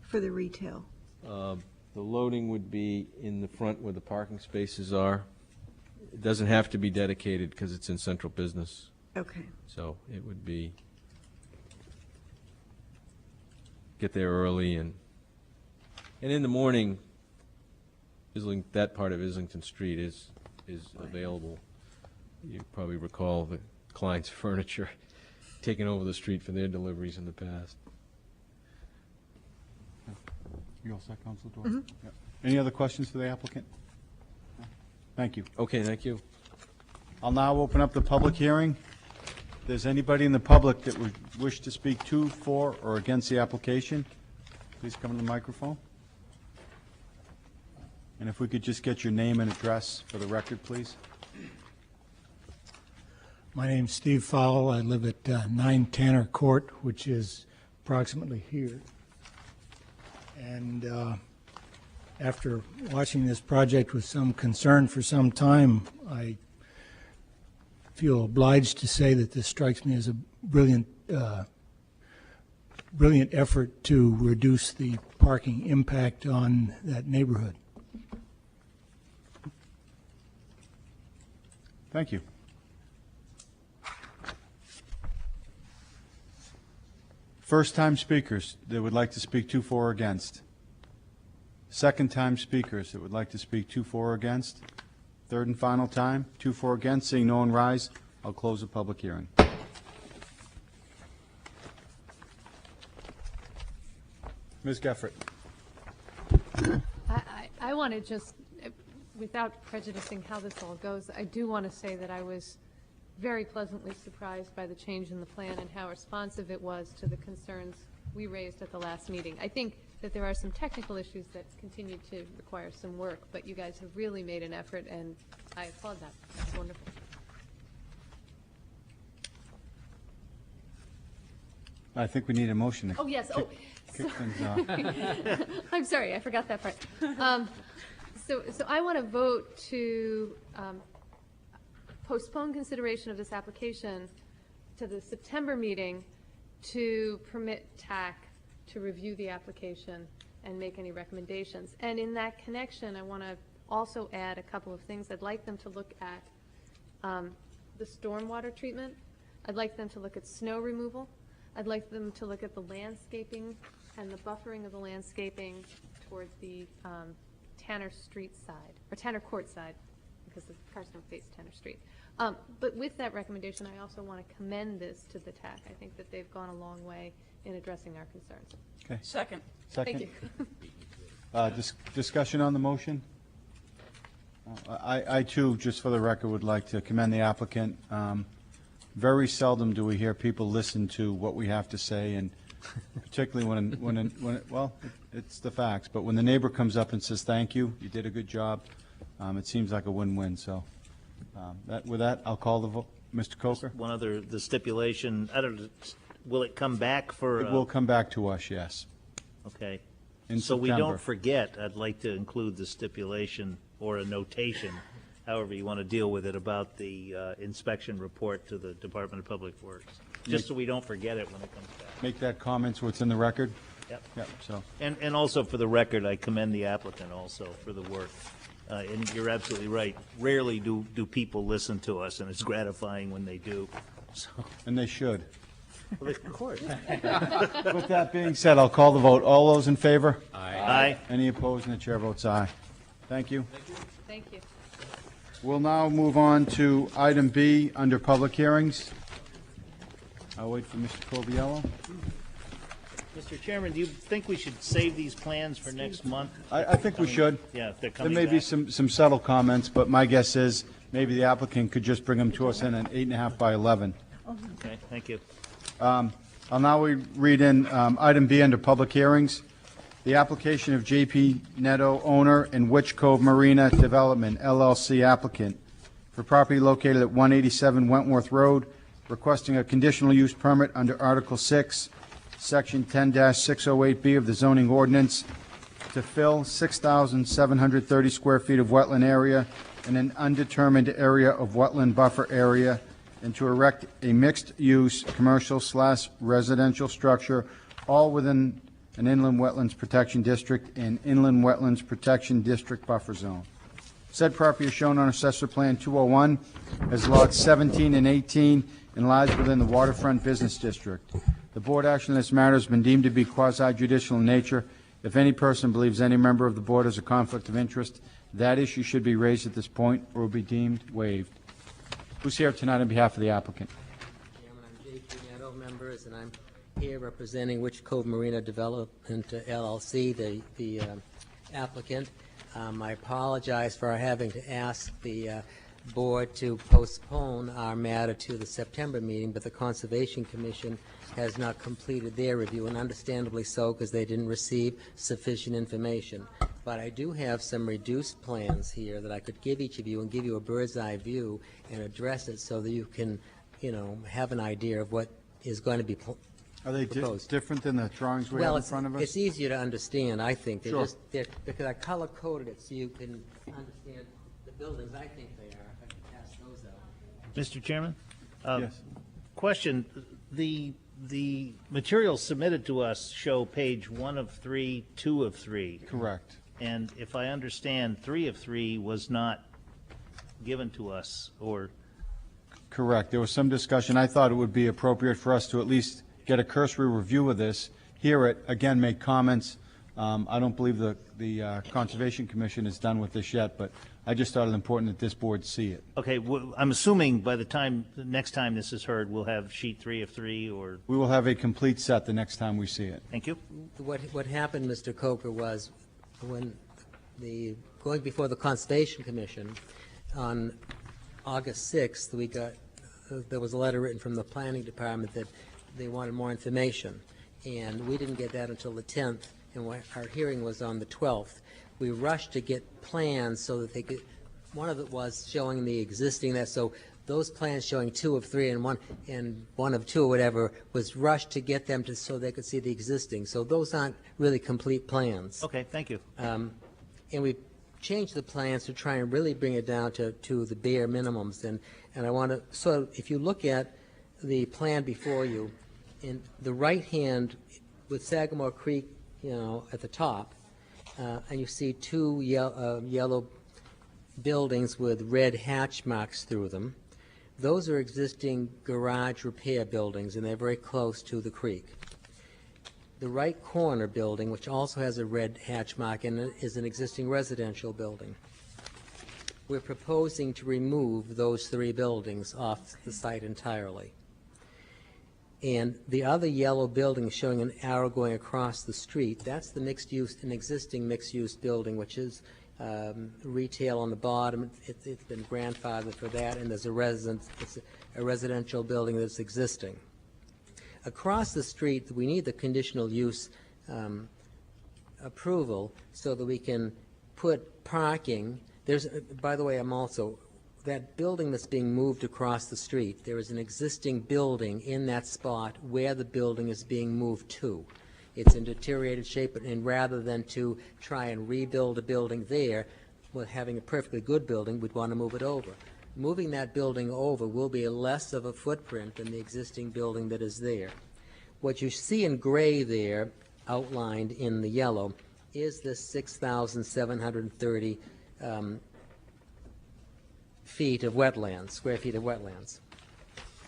for the retail? The loading would be in the front where the parking spaces are. It doesn't have to be dedicated because it's in central business, Okay. so it would be, get there early and in the morning, that part of Islington Street is available. You probably recall the Klein's Furniture taking over the street for their deliveries in the past. You all set, Counselor Dwyer? Yeah. Any other questions for the applicant? No? Thank you. Okay, thank you. I'll now open up the public hearing. If there's anybody in the public that would wish to speak to, for, or against the application, please come to the microphone. And if we could just get your name and address for the record, please. My name's Steve Fowle. I live at 9 Tanner Court, which is approximately here. And after watching this project with some concern for some time, I feel obliged to say that this strikes me as a brilliant effort to reduce the parking impact on that neighborhood. Thank you. First-time speakers that would like to speak to, for, or against. Second-time speakers that would like to speak to, for, or against. Third and final time, to, for, or against. Seeing no one rise, I'll close the public hearing. Ms. Geffert. I want to just, without prejudicing how this all goes, I do want to say that I was very pleasantly surprised by the change in the plan and how responsive it was to the concerns we raised at the last meeting. I think that there are some technical issues that continue to require some work, but you guys have really made an effort, and I applaud that. That's wonderful. I think we need a motion. Oh, yes. Kick things off. I'm sorry, I forgot that part. So I want to vote to postpone consideration of this application to the September meeting to permit TAC to review the application and make any recommendations. And in that connection, I want to also add a couple of things. I'd like them to look at the stormwater treatment. I'd like them to look at snow removal. I'd like them to look at the landscaping and the buffering of the landscaping towards the Tanner Street side, or Tanner Court side, because the cars don't face Tanner Street. But with that recommendation, I also want to commend this to the TAC. I think that they've gone a long way in addressing our concerns. Okay. Second. Second. Thank you. Discussion on the motion? I too, just for the record, would like to commend the applicant. Very seldom do we hear people listen to what we have to say, and particularly well, it's the facts, but when the neighbor comes up and says, thank you, you did a good job, it seems like a win-win, so with that, I'll call the vote. Mr. Coker? One other, the stipulation, I don't, will it come back for? It will come back to us, yes. Okay. In So we September. don't forget, I'd like to include the stipulation or a notation, however you want to deal with it, about the inspection report to the Department of Public Works, just so we don't forget it when it comes back. Make that comment so it's in the record? Yep. Yep, so, And also for the record, I commend the applicant also for the work. And you're absolutely right. Rarely do people listen to us, and it's gratifying when they do. So, and they should. well, of course. With that being said, I'll call the vote. All those in favor? Aye. Any opposed? And the chair votes aye. Thank you. Thank you. We'll now move on to item B under public hearings. I'll wait for Mr. Coviello. Mr. Chairman, do you think we should save these plans for next month? I think we should. Yeah, if they're There coming may be back. some subtle comments, but my guess is maybe the applicant could just bring them to us in an 8.5 by 11. Okay, thank you. I'll now read in item B under public hearings. The application of J.P. Netto, owner, and Witch Cove Marina Development, LLC applicant, for property located at 187 Wentworth Road, requesting a conditional use permit under Article 6, Section 10-608B of the zoning ordinance to fill 6,730 square feet of wetland area in an undetermined area of wetland buffer area, and to erect a mixed-use commercial/residential structure, all within an inland wetlands protection district and inland wetlands protection district buffer zone. Said property is shown on Assessor Plan 201 as lots 17 and 18 and lies within the waterfront business district. The board action in this matter has been deemed to be quasi-judicial in nature. If any person believes any member of the board has a conflict of interest, that issue should be raised at this point or will be deemed waived. Who's here tonight on behalf of the applicant? Chairman, I'm J.P. Netto, members, and I'm here representing Witch Cove Marina Development LLC, the applicant. I apologize for having to ask the board to postpone our matter to the September meeting, but the Conservation Commission has not completed their review, and understandably so, because they didn't receive sufficient information. But I do have some reduced plans here that I could give each of you and give you a bird's eye view and address it so that you can, have an idea of what is going to be Are they different than the drawings we have in front of us? It's easier to understand, I think. Sure. Because I color-coded it so you can understand the buildings. I think they are. If I can pass those out. Mr. Chairman? Yes. Question, the materials submitted to us show page 1 of 3, 2 of 3. Correct. And if I understand, 3 of 3 was not given to us, or? Correct. There was some discussion. I thought it would be appropriate for us to at least get a cursory review of this, hear it, again, make comments. I don't believe the Conservation Commission is done with this yet, but I just thought it important that this board see it. Okay, I'm assuming by the next time this is heard, we'll have sheet 3 of 3, or? We will have a complete set the next time we see it. Thank you. What happened, Mr. Coker, was when going before the Conservation Commission on August 6th, there was a letter written from the Planning Department that they wanted more information, and we didn't get that until the 10th, and our hearing was on the 12th. We rushed to get plans so that they could, one of it was showing the existing, so those plans showing 2 of 3 and 1 of 2 or whatever was rushed to get them so they could see the existing. So those aren't really complete plans. Okay, thank you. And we changed the plans to try and really bring it down to the bare minimums. And I want to, so if you look at the plan before you, in the right hand with Sagamore Creek, at the top, and you see 2 yellow buildings with red hatch marks through them. Those are existing garage repair buildings, and they're very close to the creek. The right corner building, which also has a red hatch mark in it, is an existing residential building. We're proposing to remove those 3 buildings off the site entirely. And the other yellow building showing an arrow going across the street, that's the mixed-use, an existing mixed-use building, which is retail on the bottom. It's been grandfathered for that, and there's it's a residential building that's existing. Across the street, we need the conditional use approval so that we can put parking. By the way, that building that's being moved across the street, there is an existing building in that spot where the building is being moved to. It's in deteriorated shape, and rather than to try and rebuild a building there, with having a perfectly good building, we'd want to move it over. Moving that building over will be less of a footprint than the existing building that is there. What you see in gray there, outlined in the yellow, is this 6,730 feet of wetlands, square feet of wetlands.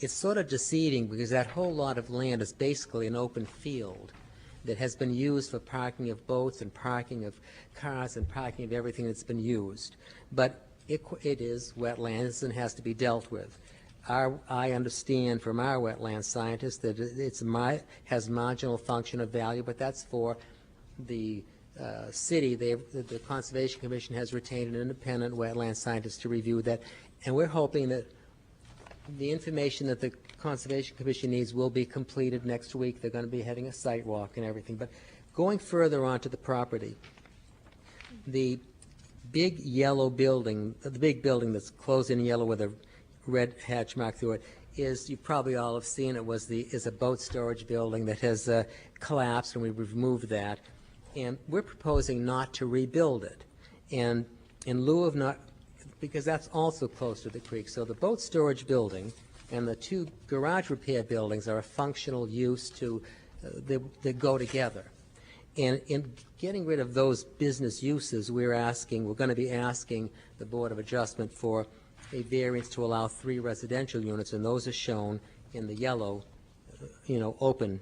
It's sort of deceiving because that whole lot of land is basically an open field that has been used for parking of boats and parking of cars and parking of everything that's been used. But it is wetlands and has to be dealt with. I understand from our wetland scientists that it has marginal function of value, but that's for the city. The Conservation Commission has retained an independent wetland scientist to review that, and we're hoping that the information that the Conservation Commission needs will be completed next week. They're going to be having a site walk and everything. But going further onto the property, the big yellow building, the big building that's closed in yellow with a red hatch mark through it, you probably all have seen it, is a boat storage building that has collapsed, and we've removed that. And we're proposing not to rebuild it. And in lieu of not, because that's also close to the creek. So the boat storage building and the two garage repair buildings are a functional use to, they go together. And in getting rid of those business uses, we're going to be asking the Board of Adjustment for a variance to allow 3 residential units, and those are shown in the yellow, open.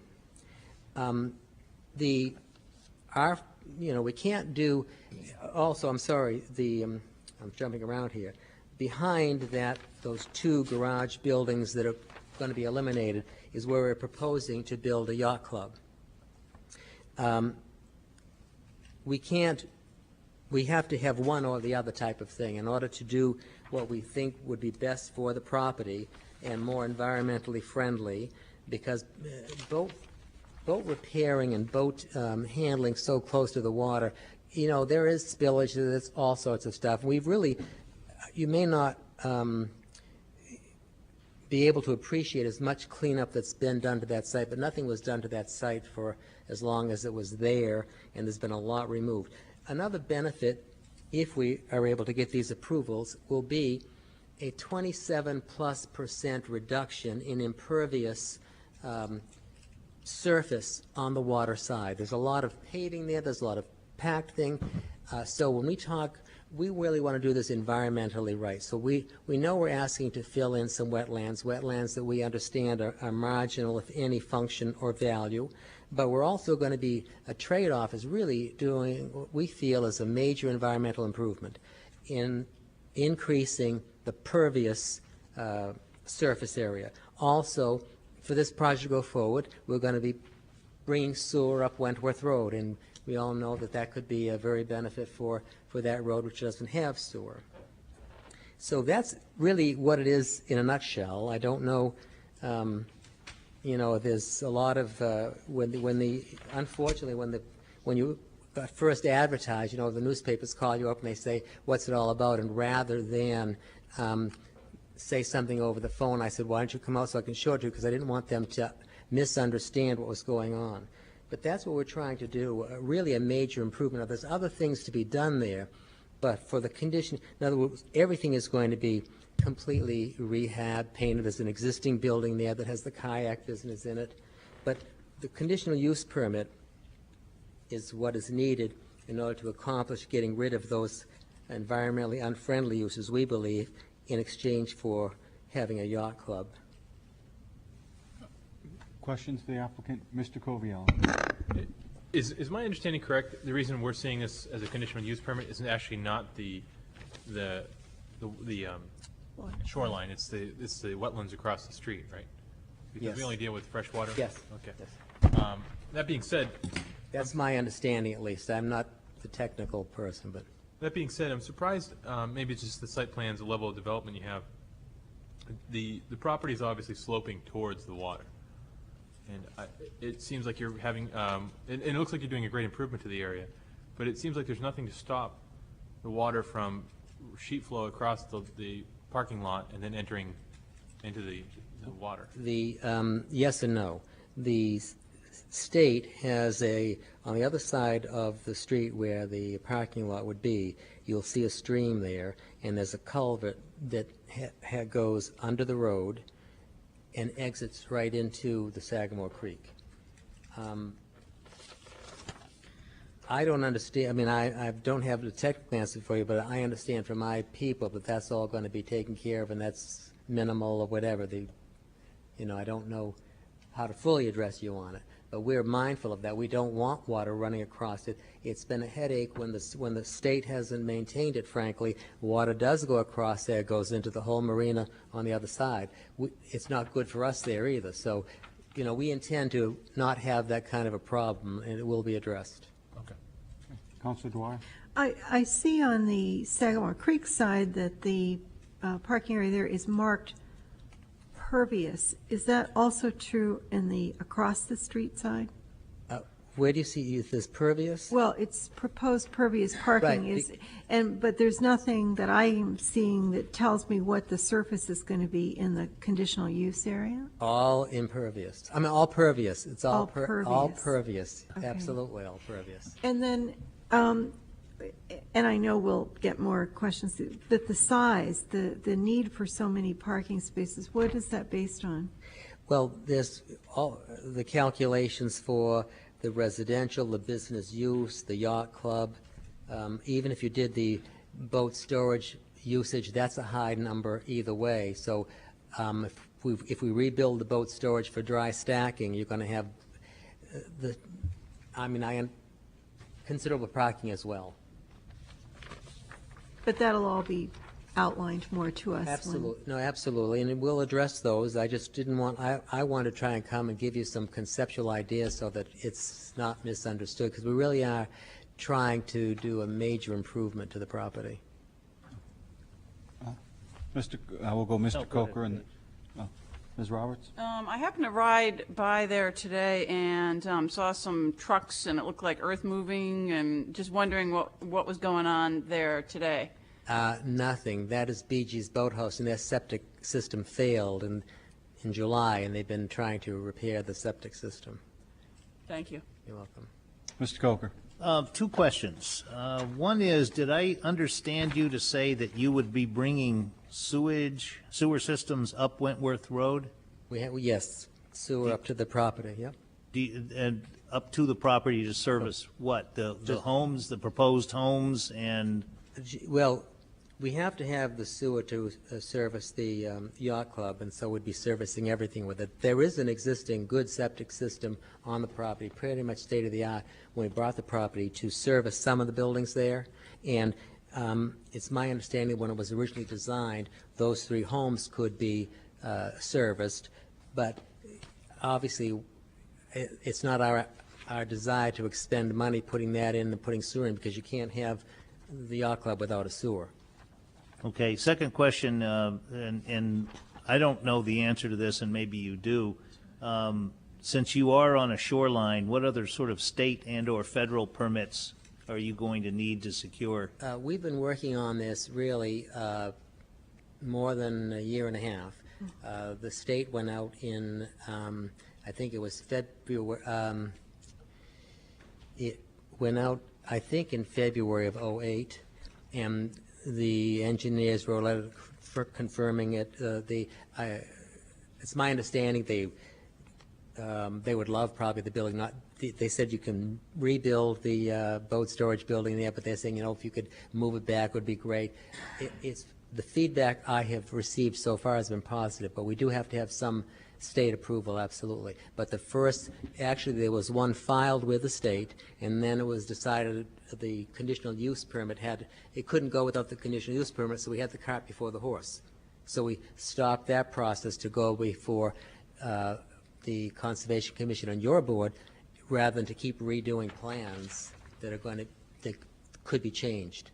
We can't do, also, I'm sorry, I'm jumping around here. Behind that, those 2 garage buildings that are going to be eliminated is where we're proposing to build a yacht club. We have to have one or the other type of thing in order to do what we think would be best for the property and more environmentally friendly, because boat repairing and boat handling so close to the water, there is spillage, there's all sorts of stuff. You may not be able to appreciate as much cleanup that's been done to that site, but nothing was done to that site for as long as it was there, and there's been a lot removed. Another benefit, if we are able to get these approvals, will be a 27+% reduction in impervious surface on the water side. There's a lot of paving there, there's a lot of packed thing. So when we talk, we really want to do this environmentally right. So we know we're asking to fill in some wetlands that we understand are marginal, if any, function or value. But we're also going to be, a trade-off is really doing what we feel is a major environmental improvement in increasing the pervious surface area. Also, for this project to go forward, we're going to be bringing sewer up Wentworth Road, and we all know that that could be a very benefit for that road, which doesn't have sewer. So that's really what it is in a nutshell. I don't know, there's a lot of, unfortunately, when you first advertise, the newspapers call you up and they say, what's it all about? And rather than say something over the phone, I said, why don't you come out so I can show it to you, because I didn't want them to misunderstand what was going on. But that's what we're trying to do, really a major improvement. Now, there's other things to be done there, but for the condition, in other words, everything is going to be completely rehab, painted. There's an existing building there that has the kayak business in it. But the conditional use permit is what is needed in order to accomplish getting rid of those environmentally unfriendly uses, we believe, in exchange for having a yacht club. Questions to the applicant? Mr. Coviello. Is my understanding correct? The reason we're seeing this as a conditional use permit is actually not the shoreline. It's the wetlands across the street, right? Because Yes. we only deal with fresh water. Yes. Okay. Yes. That being said, That's my understanding, at least. I'm not the technical person, but That being said, I'm surprised, maybe it's just the site plans, the level of development you have. The property is obviously sloping towards the water. And it seems like you're having, and it looks like you're doing a great improvement to the area, but it seems like there's nothing to stop the water from sheet flow across the parking lot and then entering into the water. The, yes and no. The state has on the other side of the street where the parking lot would be, you'll see a stream there, and there's a culvert that goes under the road and exits right into the Sagamore Creek. I don't understand, I mean, I don't have the technical answer for you, but I understand from my people that that's all going to be taken care of, and that's minimal or whatever. I don't know how to fully address you on it, but we're mindful of that. We don't want water running across it. It's been a headache when the state hasn't maintained it, frankly. Water does go across there, goes into the whole marina on the other side. It's not good for us there either. So, we intend to not have that kind of a problem, and it will be addressed. Okay. Councilor Dwyer? I see on the Sagamore Creek side that the parking area there is marked pervious. Is that also true in the across the street side? Where do you see this pervious? Well, it's proposed pervious parking Right. but there's nothing that I am seeing that tells me what the surface is going to be in the conditional use area. All impervious. I mean, all pervious. It's all pervious. all pervious. Okay. Absolutely all pervious. And then, and I know we'll get more questions, but the size, the need for so many parking spaces, what is that based on? Well, there's all the calculations for the residential, the business use, the yacht club. Even if you did the boat storage usage, that's a high number either way. So if we rebuild the boat storage for dry stacking, you're going to have considerable parking as well. But that'll all be outlined more to us. Absolutely, no, absolutely, and we'll address those. I just didn't want, I wanted to try and come and give you some conceptual ideas so that it's not misunderstood, because we really are trying to do a major improvement to the property. We'll go Mr. Coker and Ms. Roberts. I happened to ride by there today and saw some trucks, and it looked like earth moving, and just wondering what was going on there today. Nothing. That is BG's Boathouse, and their septic system failed in July, and they've been trying to repair the septic system. Thank you. You're welcome. Mr. Coker. Two questions. One is, did I understand you to say that you would be bringing sewer systems up Wentworth Road? Yes, sewer up to the property, yep. And up to the property to service what? The homes, the proposed homes, and? Well, we have to have the sewer to service the yacht club, and so we'd be servicing everything with it. There is an existing good septic system on the property, pretty much state-of-the-art, when we bought the property to service some of the buildings there. And it's my understanding when it was originally designed, those 3 homes could be serviced, but obviously it's not our desire to expend money putting that in and putting sewer in, because you can't have the yacht club without a sewer. Okay, second question, and I don't know the answer to this, and maybe you do. Since you are on a shoreline, what other sort of state and or federal permits are you going to need to secure? We've been working on this really more than a year and a half. The state went out in, I think it was February, it went out, I think, in February of '08, and the engineers wrote a letter confirming it. It's my understanding they would love probably the building. They said you can rebuild the boat storage building there, but they're saying, if you could move it back, would be great. The feedback I have received so far has been positive, but we do have to have some state approval, absolutely. But actually there was one filed with the state, and then it was decided the conditional use permit it couldn't go without the conditional use permit, so we had the cart before the horse. So we stopped that process to go before the Conservation Commission on your board, rather than to keep redoing plans that are going to could be changed.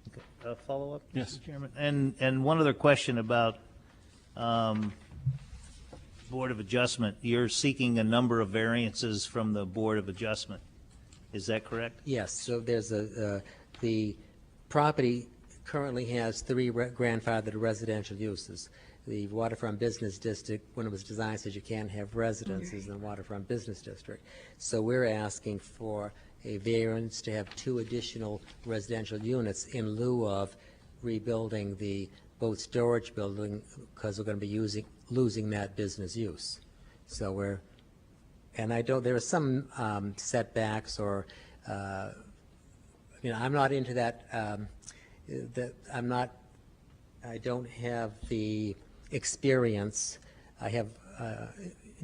Follow-up, Yes. Mr. Chairman? And one other question about Board of Adjustment. You're seeking a number of variances from the Board of Adjustment. Is that correct? Yes, so there's the property currently has three grandfathered residential uses. The waterfront business district, when it was designed, says you can't have residences in the waterfront business district. So we're asking for a variance to have 2 additional residential units in lieu of rebuilding the boat storage building, because we're going to be losing that business use. So and there are some setbacks or, I'm not into that, I don't have the experience. I have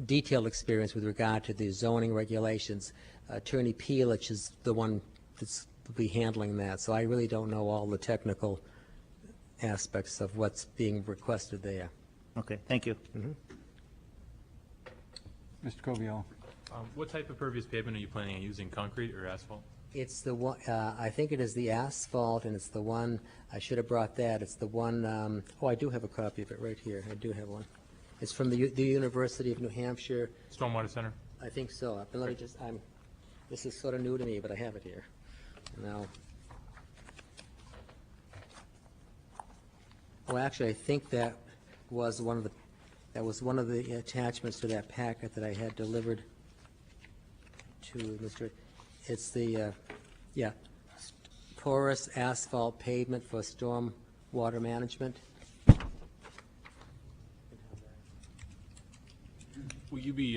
detailed experience with regard to the zoning regulations. Attorney Peelich is the one that's will be handling that, so I really don't know all the technical aspects of what's being requested there. Okay, thank you. Mr. Covial. What type of pervious pavement are you planning on using, concrete or asphalt? It's the one, I think it is the asphalt, and it's the one, I should have brought that, it's the one, I do have a copy of it right here, I do have one. It's from the University of New Hampshire. Stormwater Center? I think so, but let me just, this is sort of new to me, but I have it here. Now, actually, I think that was one of the attachments to that packet that I had delivered to Mr. It's the, porous asphalt pavement for storm water management. Will you be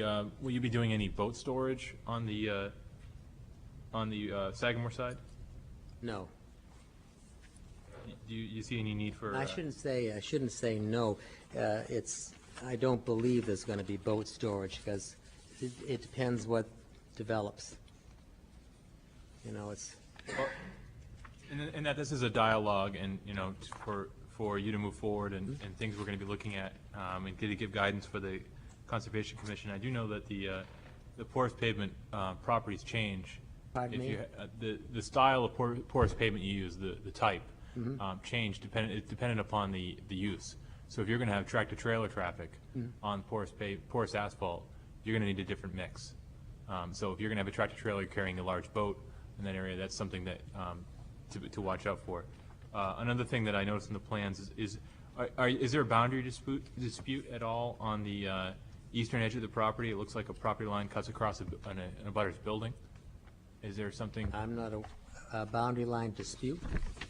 doing any boat storage on the Sagamore side? No. Do you see any need for? I shouldn't say no. I don't believe there's going to be boat storage, because it depends what develops. It's. Well, and that this is a dialogue, and for you to move forward, and things we're going to be looking at, and to give guidance for the Conservation Commission. I do know that the porous pavement properties change. Pardon me? The style of porous pavement you use, the type, change dependent upon the use. So if you're going to have tractor trailer traffic on porous asphalt, you're going to need a different mix. So if you're going to have a tractor trailer carrying a large boat in that area, that's something that to watch out for. Another thing that I noticed in the plans is there a boundary dispute at all on the eastern edge of the property? It looks like a property line cuts across a abutter's building. Is there something? I'm not a boundary line dispute.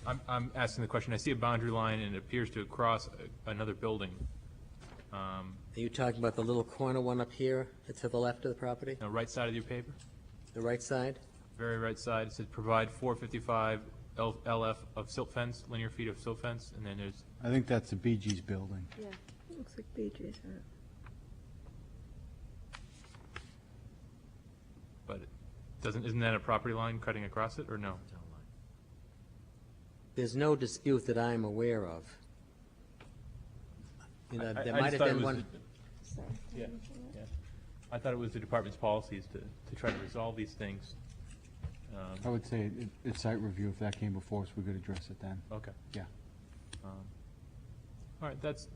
I'm asking the question. I see a boundary line, and it appears to cross another building. Are you talking about the little corner one up here to the left of the property? The right side of your paper? The right side? Very right side. It says provide 455 LF of silt fence, linear feet of silt fence, and then there's. I think that's the Bee Gees building. Yeah, looks like BJ's. But isn't that a property line cutting across it, or no? There's no dispute that I'm aware of. There I might just have thought it been was one. Yeah. I thought it was the department's policies to try to resolve these things. I would say it's site review. If that came before us, we could address it then. Okay. Yeah. All right, that's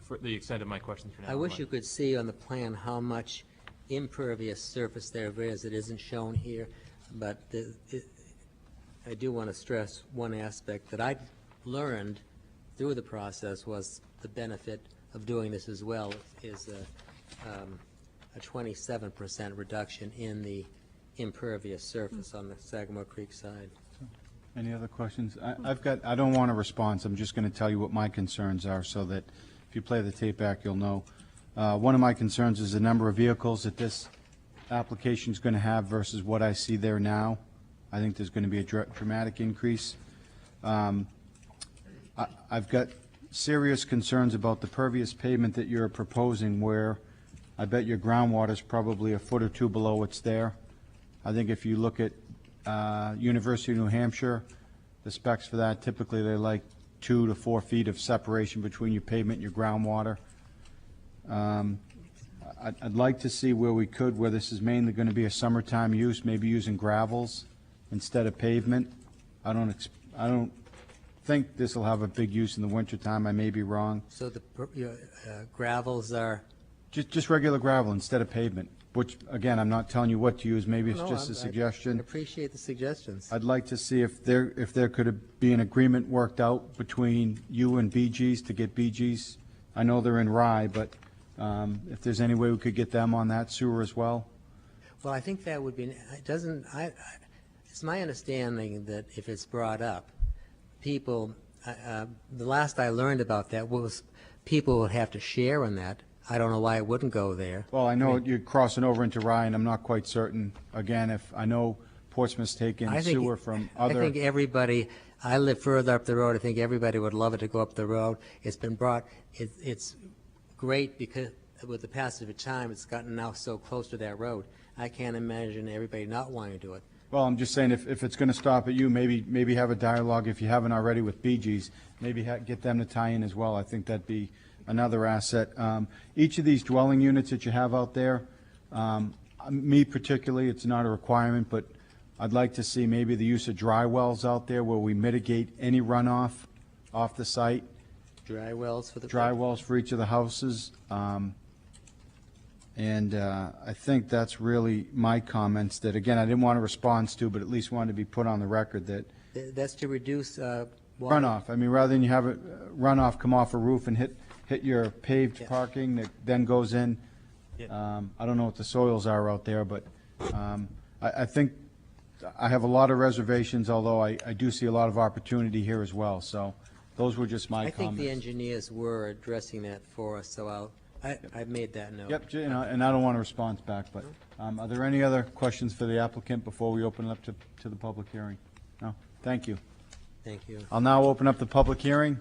for the extent of my questions for now. I wish you could see on the plan how much impervious surface there is. It isn't shown here, but I do want to stress one aspect that I learned through the process was the benefit of doing this as well is a 27% reduction in the impervious surface on the Sagamore Creek side. Any other questions? I don't want a response. I'm just going to tell you what my concerns are so that if you play the tape back, you'll know. One of my concerns is the number of vehicles that this application is going to have versus what I see there now. I think there's going to be a dramatic increase. I've got serious concerns about the pervious pavement that you're proposing, where I bet your groundwater is probably a foot or two below what's there. I think if you look at University of New Hampshire, the specs for that, typically they like 2 to 4 feet of separation between your pavement and your groundwater. I'd like to see where this is mainly going to be a summertime use, maybe using gravels instead of pavement. I don't think this will have a big use in the wintertime. I may be wrong. So the gravels are, Just regular gravel instead of pavement, which, again, I'm not telling you what to use. Maybe it's No, just a I suggestion. appreciate the suggestions. I'd like to see if there could be an agreement worked out between you and BG's to get BG's. I know they're in Rye, but if there's any way we could get them on that sewer as well. Well, I think that would be, it's my understanding that if it's brought up, people, the last I learned about that was people would have to share in that. I don't know why it wouldn't go there. Well, I know you're crossing over into Rye, and I'm not quite certain. Again, if I know Portsmouth's taking sewer from other. I think everybody, I live further up the road, I think everybody would love it to go up the road. It's been brought, it's great because with the passage of time, it's gotten now so close to that road. I can't imagine everybody not wanting to do it. Well, I'm just saying, if it's going to stop at you, maybe have a dialogue, if you haven't already, with BG's. Maybe get them to tie in as well. I think that'd be another asset. Each of these dwelling units that you have out there, me particularly, it's not a requirement, but I'd like to see maybe the use of dry wells out there where we mitigate any runoff off the site. Dry wells for the. Dry wells for each of the houses. And I think that's really my comments that, again, I didn't want to respond to, but at least wanted to be put on the record that That's to reduce water. runoff. I mean, rather than you have runoff come off a roof and hit your paved parking that then goes in. I don't know what the soils are out there, but I think I have a lot of reservations, although I do see a lot of opportunity here as well. So those were just my I comments. think the engineers were addressing that for us, so I've made that note. Yep, and I don't want a response back, but are there any other questions for the applicant before we open it up to the public hearing? No? Thank you. Thank you. I'll now open up the public hearing.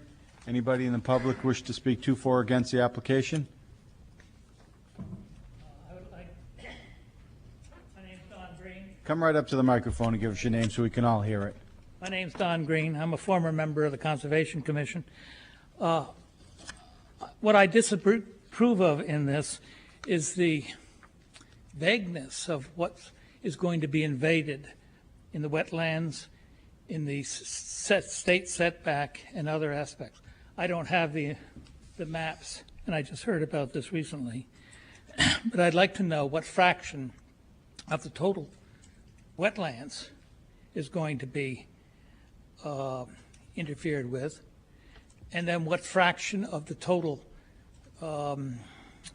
Anybody in the public wish to speak to, for, or against the application? I would like, my name's Don Green. Come right up to the microphone and give us your name so we can all hear it. My name's Don Green. I'm a former member of the Conservation Commission. What I disapprove of in this is the vagueness of what is going to be invaded in the wetlands, in the state setback, and other aspects. I don't have the maps, and I just heard about this recently. But I'd like to know what fraction of the total wetlands is going to be interfered with, and then what fraction of the total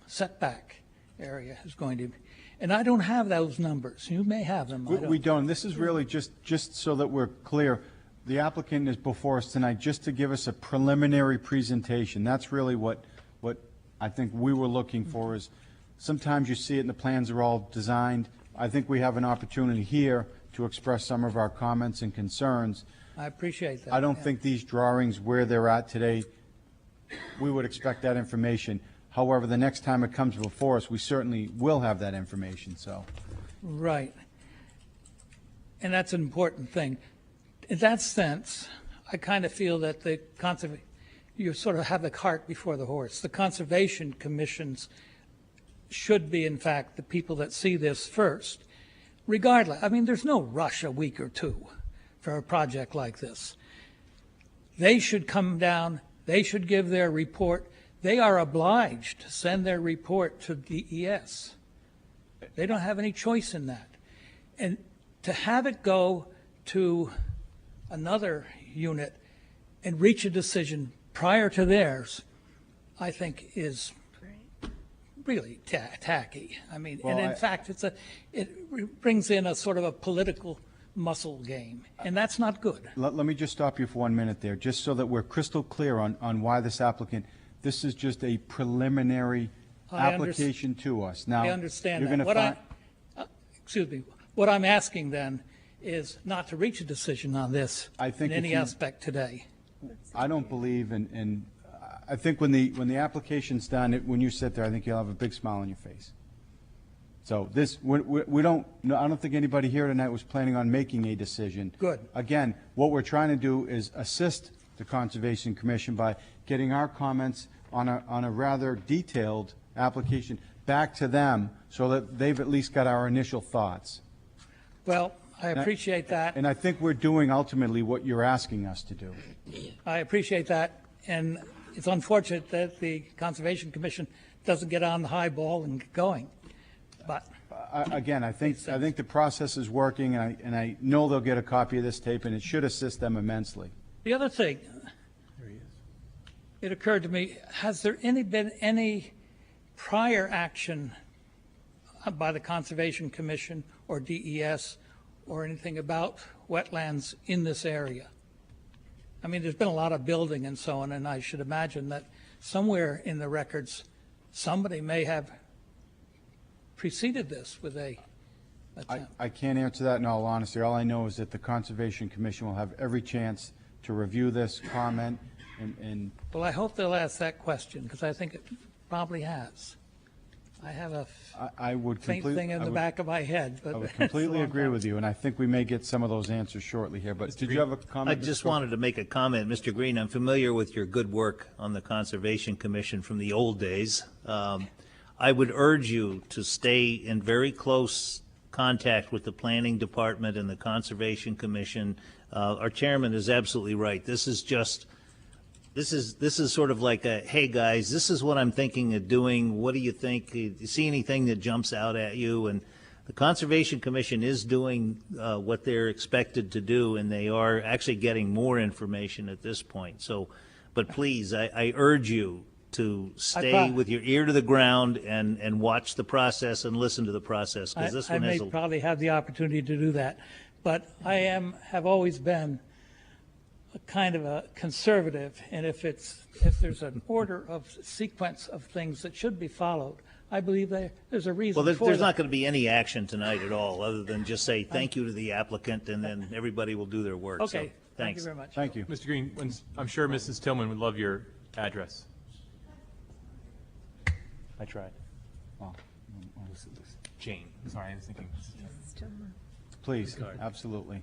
setback area is going to be. And I don't have those numbers. You may have them. We don't. This is really just so that we're clear. The applicant is before us tonight just to give us a preliminary presentation. That's really what I think we were looking for. Is sometimes you see it and the plans are all designed. I think we have an opportunity here to express some of our comments and concerns. I appreciate that. I don't think these drawings, where they're at today, we would expect that information. However, the next time it comes before us, we certainly will have that information, so. Right. And that's an important thing. In that sense, I kind of feel that you sort of have the cart before the horse. The Conservation Commissions should be, in fact, the people that see this first. Regardless, I mean, there's no rush a week or two for a project like this. They should come down, they should give their report. They are obliged to send their report to DES. They don't have any choice in that. And to have it go to another unit and reach a decision prior to theirs, I think is really tacky. I mean, Well, and in fact, it brings in a sort of a political muscle game, and that's not good. Let me just stop you for 1 minute there, just so that we're crystal clear on why this applicant, this is just a preliminary application to us. Now, I understand you're that. going to Excuse me. What I'm asking then is not to reach a decision on this in any aspect today. I don't believe I think when the application's done, when you sit there, I think you'll have a big smile on your face. So this, we don't, I don't think anybody here tonight was planning on making a decision. Good. Again, what we're trying to do is assist the Conservation Commission by getting our comments on a rather detailed application back to them so that they've at least got our initial thoughts. Well, I appreciate that. And I think we're doing ultimately what you're asking us to do. I appreciate that, and it's unfortunate that the Conservation Commission doesn't get on the high ball and get going. But Again, I think the process is working, and I know they'll get a copy of this tape, and it should assist them immensely. the other thing, it occurred to me, has there been any prior action by the Conservation Commission or DES or anything about wetlands in this area? I mean, there's been a lot of building and so on, and I should imagine that somewhere in the records, somebody may have preceded this with a attempt. I can't answer that in all honesty. All I know is that the Conservation Commission will have every chance to review this, comment, and Well, I hope they'll ask that question, because I think it probably has. I have a I would faint completely. thing in the back of my head, but I would it's a completely long agree time. with you, and I think we may get some of those answers shortly here, but did you have a comment? I just Mr. wanted to make a comment, Mr. Green. I'm familiar with your good work on the Conservation Commission from the old days. I would urge you to stay in very close contact with the Planning Department and the Conservation Commission. Our chairman is absolutely right. This is sort of like a, hey, guys, this is what I'm thinking of doing. What do you think? Do you see anything that jumps out at you? And the Conservation Commission is doing what they're expected to do, and they are actually getting more information at this point. So, but please, I urge you to stay with your ear to the ground and watch the process and listen to the process, because this I one may has a... probably have the opportunity to do that, but I have always been a kind of a conservative, and if there's an order of sequence of things that should be followed, I believe there's a reason Well, for there's that. not going to be any action tonight at all, other than just say thank you to the applicant, and then everybody will do their work. So, Okay, thank thanks. you very much. Thank you. Mr. Green, I'm sure Mrs. Tillman would love your address. I tried. Jane, sorry, I was thinking. Please, absolutely.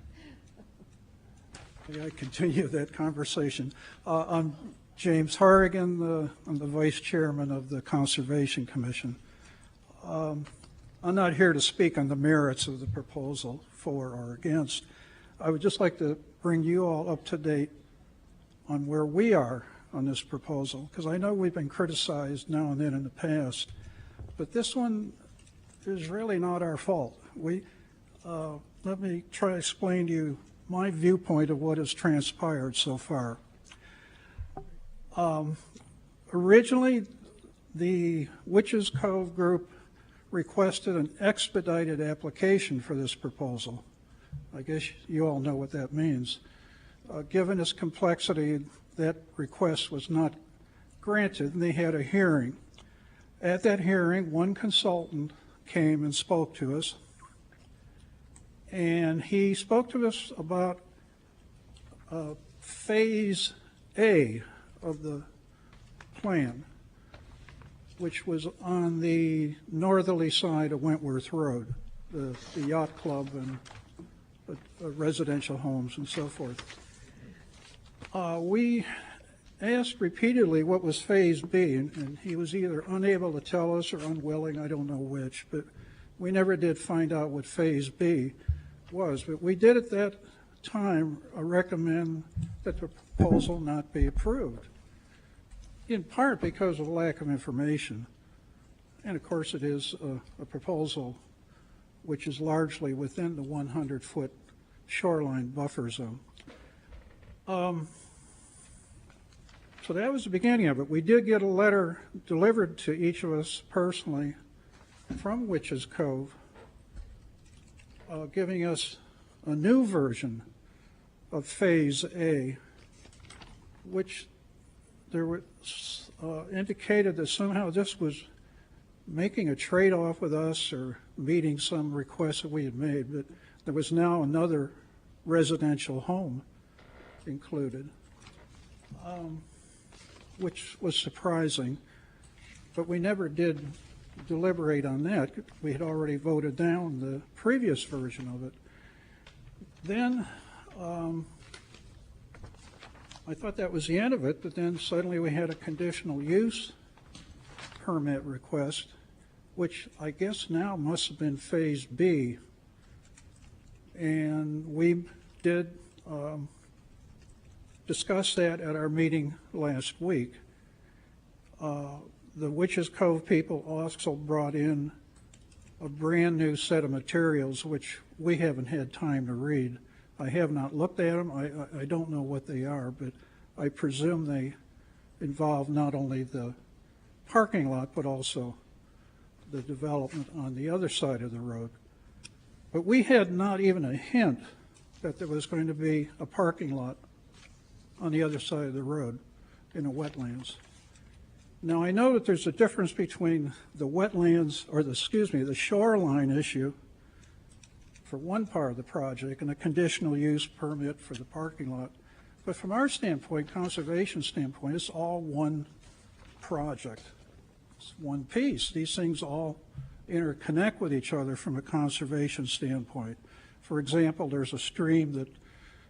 May I continue that conversation? I'm James Harrigan. I'm the vice chairman of the Conservation Commission. I'm not here to speak on the merits of the proposal, for or against. I would just like to bring you all up to date on where we are on this proposal, because I know we've been criticized now and then in the past, but this one is really not our fault. Let me try to explain to you my viewpoint of what has transpired so far. Originally, the Witches Cove group requested an expedited application for this proposal. I guess you all know what that means. Given its complexity, that request was not granted, and they had a hearing. At that hearing, one consultant came and spoke to us, and he spoke to us about Phase A of the plan, which was on the northerly side of Wentworth Road, the yacht club and residential homes and so forth. We asked repeatedly what was Phase B, and he was either unable to tell us or unwilling, I don't know which, but we never did find out what Phase B was. But we did at that time recommend that the proposal not be approved, in part because of lack of information. And of course, it is a proposal which is largely within the 100-foot shoreline buffer zone. So that was the beginning of it. We did get a letter delivered to each of us personally from Witches Cove, giving us a new version of Phase A, which there was indicated that somehow this was making a trade-off with us or meeting some requests that we had made, but there was now another residential home included, which was surprising, but we never did deliberate on that. We had already voted down the previous version of it. Then I thought that was the end of it, but then suddenly we had a conditional use permit request, which I guess now must have been Phase B, And we did discuss that at our meeting last week. The Witches Cove people also brought in a brand-new set of materials, which we haven't had time to read. I have not looked at them. I don't know what they are, but I presume they involve not only the parking lot, but also the development on the other side of the road. But we had not even a hint that there was going to be a parking lot on the other side of the road in the wetlands. Now, I know that there's a difference between the wetlands, or the shoreline issue for one part of the project and a conditional use permit for the parking lot. But from our standpoint, conservation standpoint, it's all one project. It's one piece. These things all interconnect with each other from a conservation standpoint. For example, there's a stream that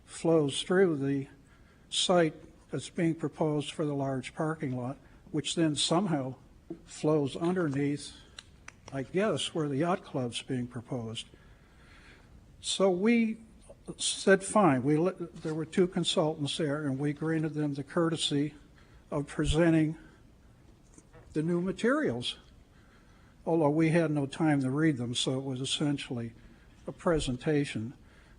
flows through the site that's being proposed for the large parking lot, which then somehow flows underneath, I guess, where the yacht club's being proposed. So we said, fine. There were two consultants there, and we granted them the courtesy of presenting the new materials, although we had no time to read them, so it was essentially a presentation.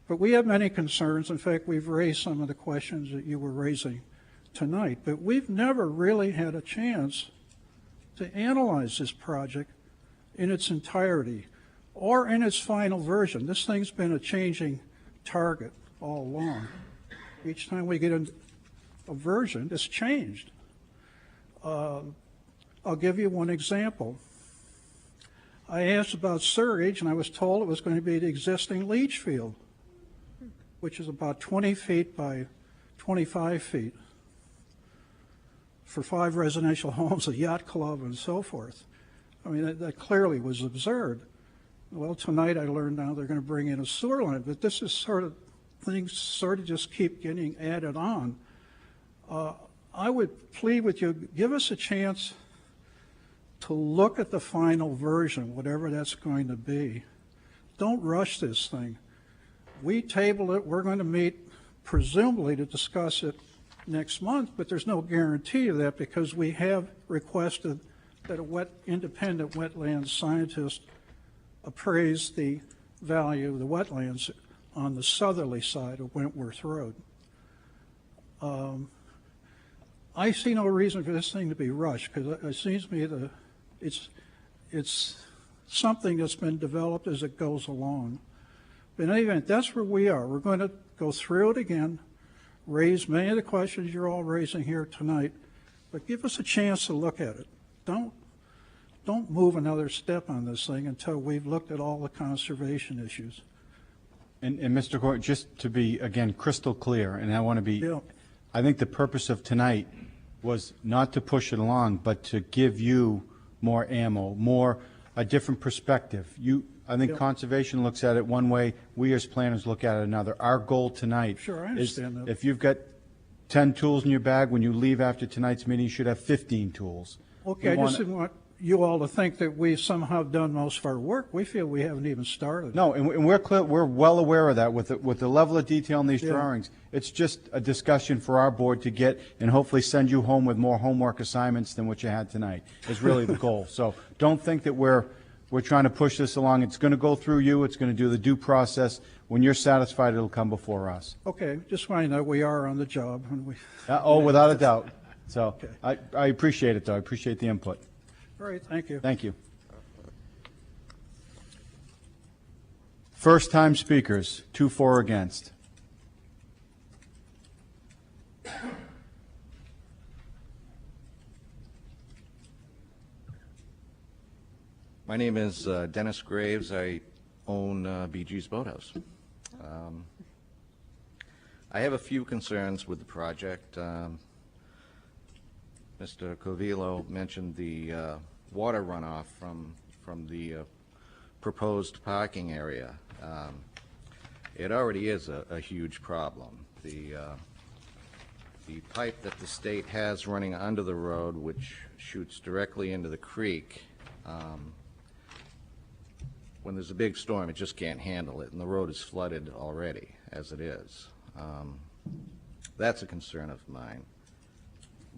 But we have many concerns. In fact, we've raised some of the questions that you were raising tonight, but we've never really had a chance to analyze this project in its entirety or in its final version. This thing's been a changing target all along. Each time we get a version, it's changed. I'll give you one example. I asked about surge, and I was told it was going to be the existing leach field, which is about 20 feet by 25 feet for 5 residential homes, a yacht club, and so forth. I mean, that clearly was absurd. Well, tonight I learned now they're going to bring in a sewer line, but this is things sort of just keep getting added on. I would plead with you, give us a chance to look at the final version, whatever that's going to be. Don't rush this thing. We table it. We're going to meet presumably to discuss it next month, but there's no guarantee of that because we have requested that a independent wetlands scientist appraise the value of the wetlands on the southerly side of Wentworth Road. I see no reason for this thing to be rushed because it seems to me that it's something that's been developed as it goes along. But in any event, that's where we are. We're going to go through it again, raise many of the questions you're all raising here tonight, but give us a chance to look at it. Don't move another step on this thing until we've looked at all the conservation issues. And Mr. Court, just to be, again, crystal clear, and I want to be, Yeah. I think the purpose of tonight was not to push it along, but to give you more ammo, a different perspective. I think Yeah. conservation looks at it one way, we as planners look at it another. Our goal tonight Sure, I is understand that. if you've got 10 tools in your bag, when you leave after tonight's meeting, you should have 15 tools. Okay, I just didn't want you all to think that we've somehow done most of our work. We feel we haven't even started. No, and we're clear, we're well aware of that with the level of detail in these Yeah. drawings. It's just a discussion for our board to get and hopefully send you home with more homework assignments than what you had tonight, is really the goal. So don't think that we're trying to push this along. It's going to go through you. It's going to do the due process. When you're satisfied, it'll come before us. Okay, just want to know we are on the job. And Without a doubt. So Okay. I appreciate it, though. I appreciate the input. All right, thank you. Thank you. First-time speakers, 2 for or against. My name is Dennis Graves. I own BG's Boathouse. I have a few concerns with the project. Mr. Covillo mentioned the water runoff from the proposed parking area. It already is a huge problem. The pipe that the state has running under the road, which shoots directly into the creek, when there's a big storm, it just can't handle it, and the road is flooded already as it is. That's a concern of mine.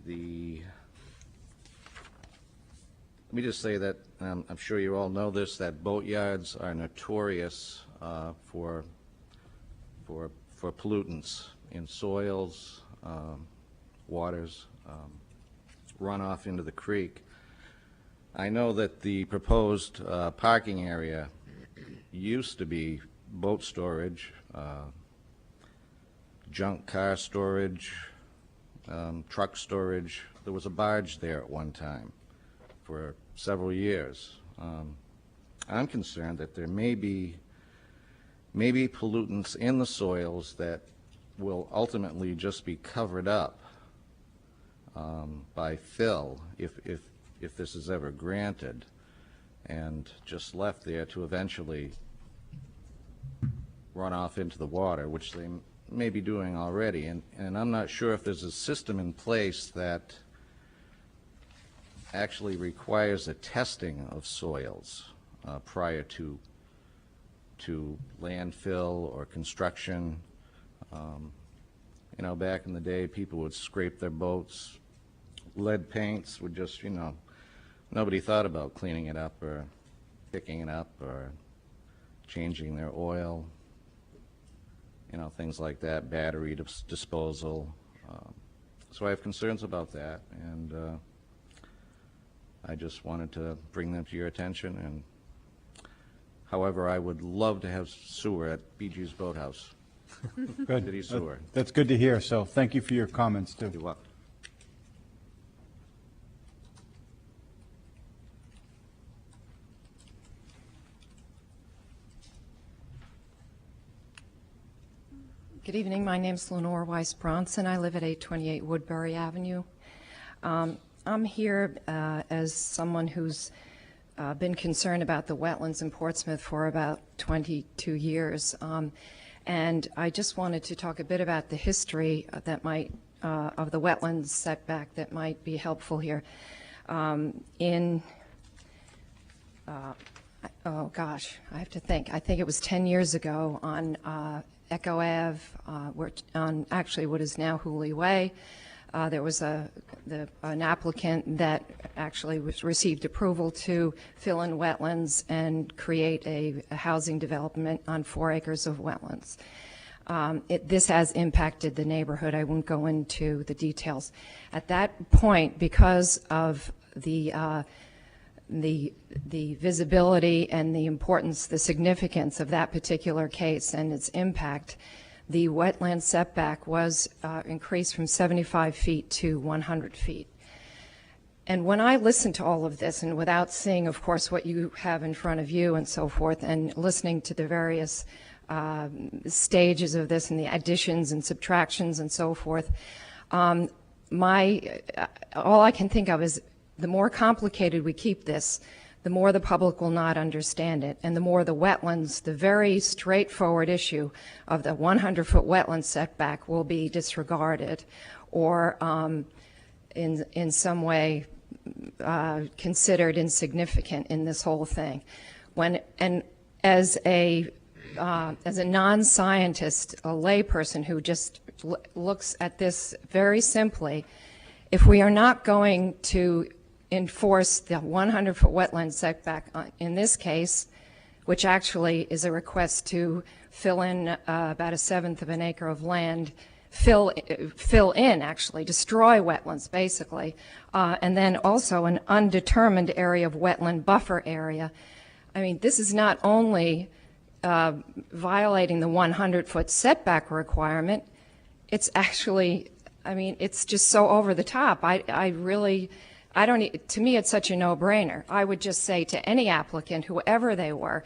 Let me just say that, I'm sure you all know this, that boatyards are notorious for pollutants in soils, waters, runoff into the creek. I know that the proposed parking area used to be boat storage, junk car storage, truck storage. There was a barge there at one time for several years. I'm concerned that there may be pollutants in the soils that will ultimately just be covered up by fill if this is ever granted, and just left there to eventually run off into the water, which they may be doing already. And I'm not sure if there's a system in place that actually requires a testing of soils prior to landfill or construction. You know, back in the day, people would scrape their boats. Lead paints would just, you know, nobody thought about cleaning it up or picking it up or changing their oil, you know, things like that, battery disposal. So I have concerns about that, and I just wanted to bring them to your attention. And however, I would love to have sewer at BG's Boathouse. Good. City sewer. That's good to hear, so thank you for your comments, too. You're welcome. Good evening. My name is Lenore Weiss Bronson. I live at 828 Woodbury Avenue. I'm here as someone who's been concerned about the wetlands in Portsmouth for about 22 years. And I just wanted to talk a bit about the history that might, of the wetlands setback that might be helpful here. Oh gosh, I have to think. I think it was 10 years ago on Echo Ave, on actually what is now Hooley Way. There was an applicant that actually received approval to fill in wetlands and create a housing development on 4 acres of wetlands. This has impacted the neighborhood. I won't go into the details. At that point, because of the visibility and the importance, the significance of that particular case and its impact, the wetland setback was increased from 75 feet to 100 feet. And when I listened to all of this, and without seeing, of course, what you have in front of you and so forth, and listening to the various stages of this and the additions and subtractions and so forth, all I can think of is the more complicated we keep this, the more the public will not understand it, and the more the wetlands, the very straightforward issue of the 100-foot wetland setback will be disregarded or in some way considered insignificant in this whole thing. And as a non-scientist, a layperson who just looks at this very simply, if we are not going to enforce the 100-foot wetland setback in this case, which actually is a request to fill in about 1/7 of an acre of land, fill in, actually, destroy wetlands, basically, and then also an undetermined area of wetland buffer area. I mean, this is not only violating the 100-foot setback requirement, it's actually, I mean, it's just so over the top. To me, it's such a no-brainer. I would just say to any applicant, whoever they were,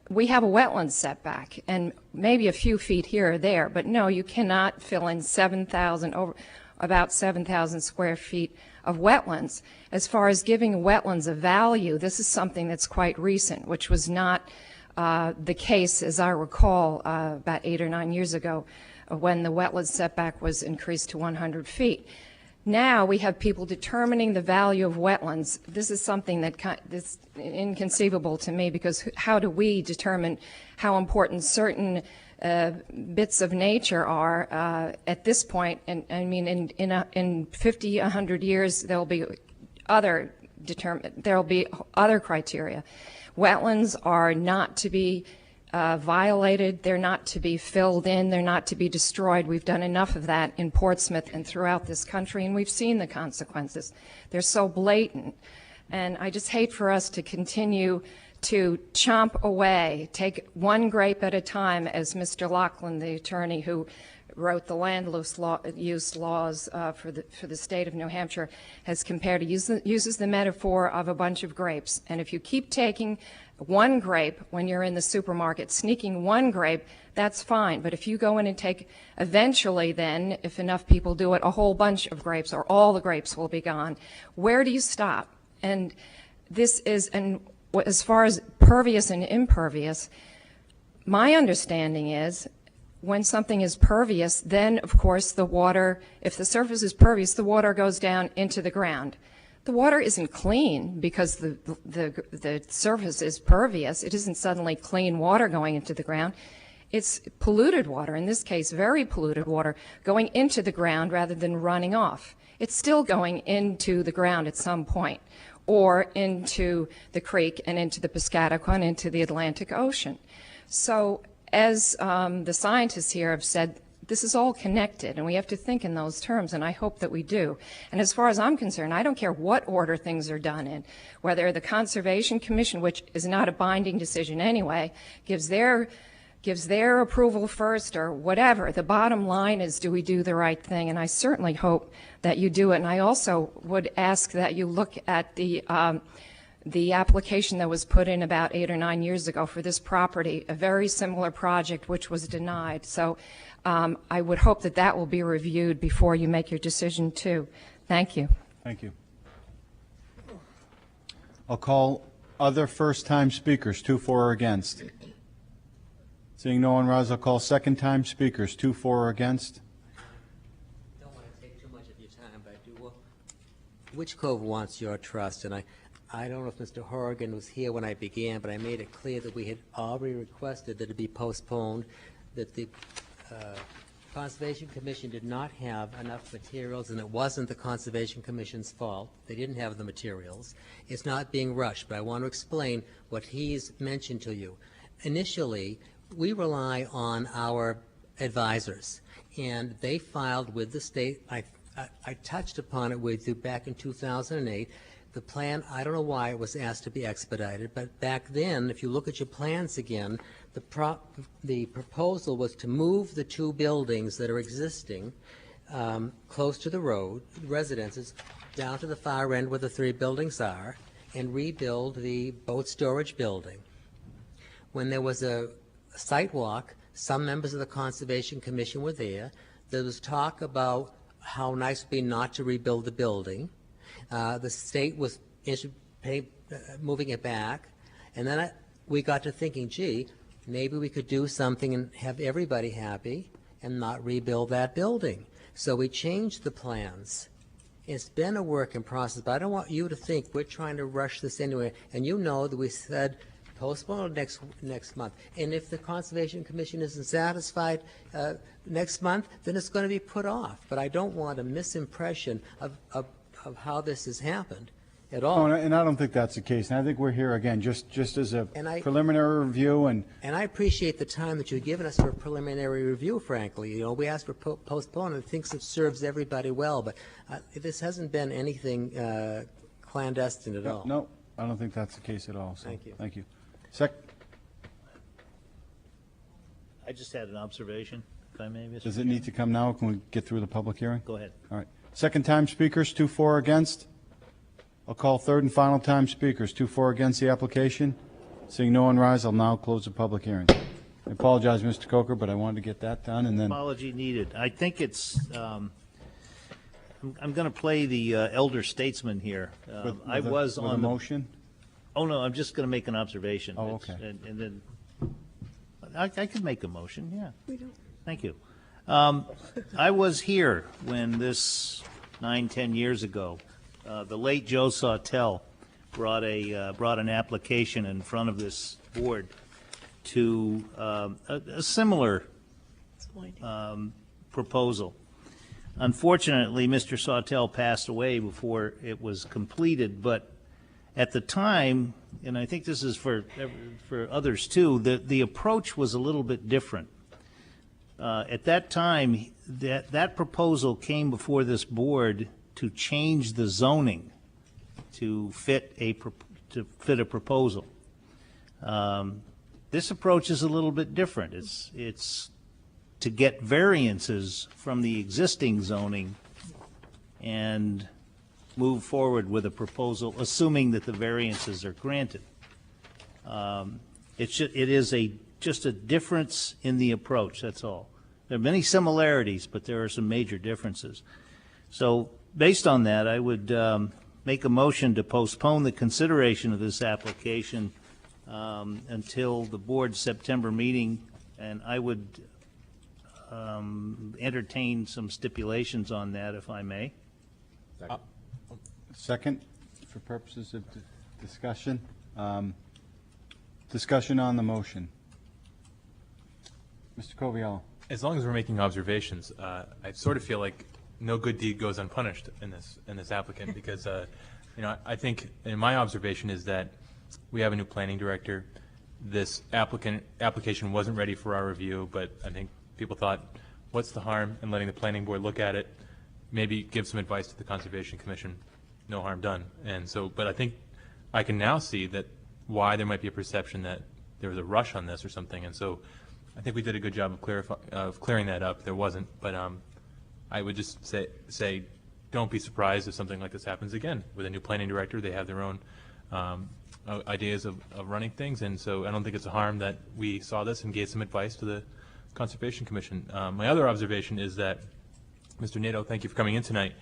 we have a wetland setback, and maybe a few feet here or there, but no, you cannot fill in about 7,000 square feet of wetlands. As far as giving wetlands a value, this is something that's quite recent, which was not the case, as I recall, about 8 or 9 years ago, when the wetland setback was increased to 100 feet. Now we have people determining the value of wetlands. This is something that's inconceivable to me, because how do we determine how important certain bits of nature are at this point? And I mean, in 50, 100 years, there'll be other criteria. Wetlands are not to be violated. They're not to be filled in. They're not to be destroyed. We've done enough of that in Portsmouth and throughout this country, and we've seen the consequences. They're so blatant. And I just hate for us to continue to chomp away, take one grape at a time, as Mr. Laughlin, the attorney who wrote the land use laws for the state of New Hampshire, has compared. He uses the metaphor of a bunch of grapes. And if you keep taking one grape when you're in the supermarket, sneaking one grape, that's fine. But if you go in and take, eventually then, if enough people do it, a whole bunch of grapes, or all the grapes will be gone, where do you stop? And this is, and as far as pervious and impervious, my understanding is when something is pervious, then of course the water, if the surface is pervious, the water goes down into the ground. The water isn't clean because the surface is pervious. It isn't suddenly clean water going into the ground. It's polluted water, in this case very polluted water, going into the ground rather than running off. It's still going into the ground at some point, or into the creek and into the Piscataqua and into the Atlantic Ocean. So as the scientists here have said, this is all connected, and we have to think in those terms, and I hope that we do. And as far as I'm concerned, I don't care what order things are done in, whether the Conservation Commission, which is not a binding decision anyway, gives their approval first or whatever. The bottom line is, do we do the right thing? And I certainly hope that you do it. And I also would ask that you look at the application that was put in about 8 or 9 years ago for this property, a very similar project which was denied. So I would hope that that will be reviewed before you make your decision too. Thank you. Thank you. I'll call other first-time speakers, 2 for or against. Seeing no one rise, I'll call second-time speakers, 2 for or against. Don't want to take too much of your time, but I do. Well, Witch Cove wants your trust, and I don't know if Mr. Horrigan was here when I began, but I made it clear that we had already requested that it be postponed, that the Conservation Commission did not have enough materials, and it wasn't the Conservation Commission's fault. They didn't have the materials. It's not being rushed, but I want to explain what he's mentioned to you. Initially, we rely on our advisors, and they filed with the state. I touched upon it with you back in 2008. The plan, I don't know why it was asked to be expedited, but back then, if you look at your plans again, the proposal was to move the 2 buildings that are existing close to the road, residences, down to the far end where the 3 buildings are, and rebuild the boat storage building. When there was a site walk, some members of the Conservation Commission were there. There was talk about how nice it would be not to rebuild the building. The state was moving it back, and then we got to thinking, gee, maybe we could do something and have everybody happy and not rebuild that building. So we changed the plans. It's been a work in process, but I don't want you to think we're trying to rush this anyway. And you know that we said postpone next month. And if the Conservation Commission isn't satisfied next month, then it's going to be put off. But I don't want a misimpression of how this has happened at all. Oh, and I don't think that's the case. And I think we're here again just as a preliminary review. And I appreciate the time that you've given us for a preliminary review, frankly. You know, we asked for postponement. I think it serves everybody well, but this hasn't been anything clandestine at all. No, I don't think that's the case at all. So, thank you. Thank you. I just had an observation, if I may, Mr. Does it need to come now? Can we get through the public hearing? Go ahead. All right. Second-time speakers, 2 for or against. I'll call third and final time speakers, 2 for or against the application. Seeing no one rise, I'll now close the public hearing. I apologize, Mr. Coker, but I wanted to get that done, and then... Apology needed. I think it's... I'm going to play the elder statesman here. I was on the motion. Oh no, I'm just going to make an observation. Oh, okay. And then I could make a motion. Yeah. We don't. Thank you. I was here when this 9, 10 years ago. The late Joe Sawtell brought an application in front of this board to a similar proposal. Unfortunately, Mr. Sawtell passed away before it was completed, but at the time, and I think this is for others too, the approach was a little bit different. At that time, that proposal came before this board to change the zoning to fit a proposal. This approach is a little bit different. It's to get variances from the existing zoning and move forward with a proposal, assuming that the variances are granted. It is just a difference in the approach, that's all. There are many similarities, but there are some major differences. So based on that, I would make a motion to postpone the consideration of this application until the board's September meeting, and I would entertain some stipulations on that, if I may. Second, for purposes of discussion. Discussion on the motion. Mr. Coviello. As long as we're making observations, I sort of feel like no good deed goes unpunished in this applicant, because I think, and my observation is that we have a new planning director. This application wasn't ready for our review, but I think people thought, what's the harm in letting the planning board look at it, maybe give some advice to the Conservation Commission, no harm done. And so, but I think I can now see that why there might be a perception that there was a rush on this or something. And so I think we did a good job of clearing that up. There wasn't, but I would just say don't be surprised if something like this happens again. With a new planning director, they have their own ideas of running things, and so I don't think it's a harm that we saw this and gave some advice to the Conservation Commission. My other observation is that, Mr. Nato, thank you for coming in tonight.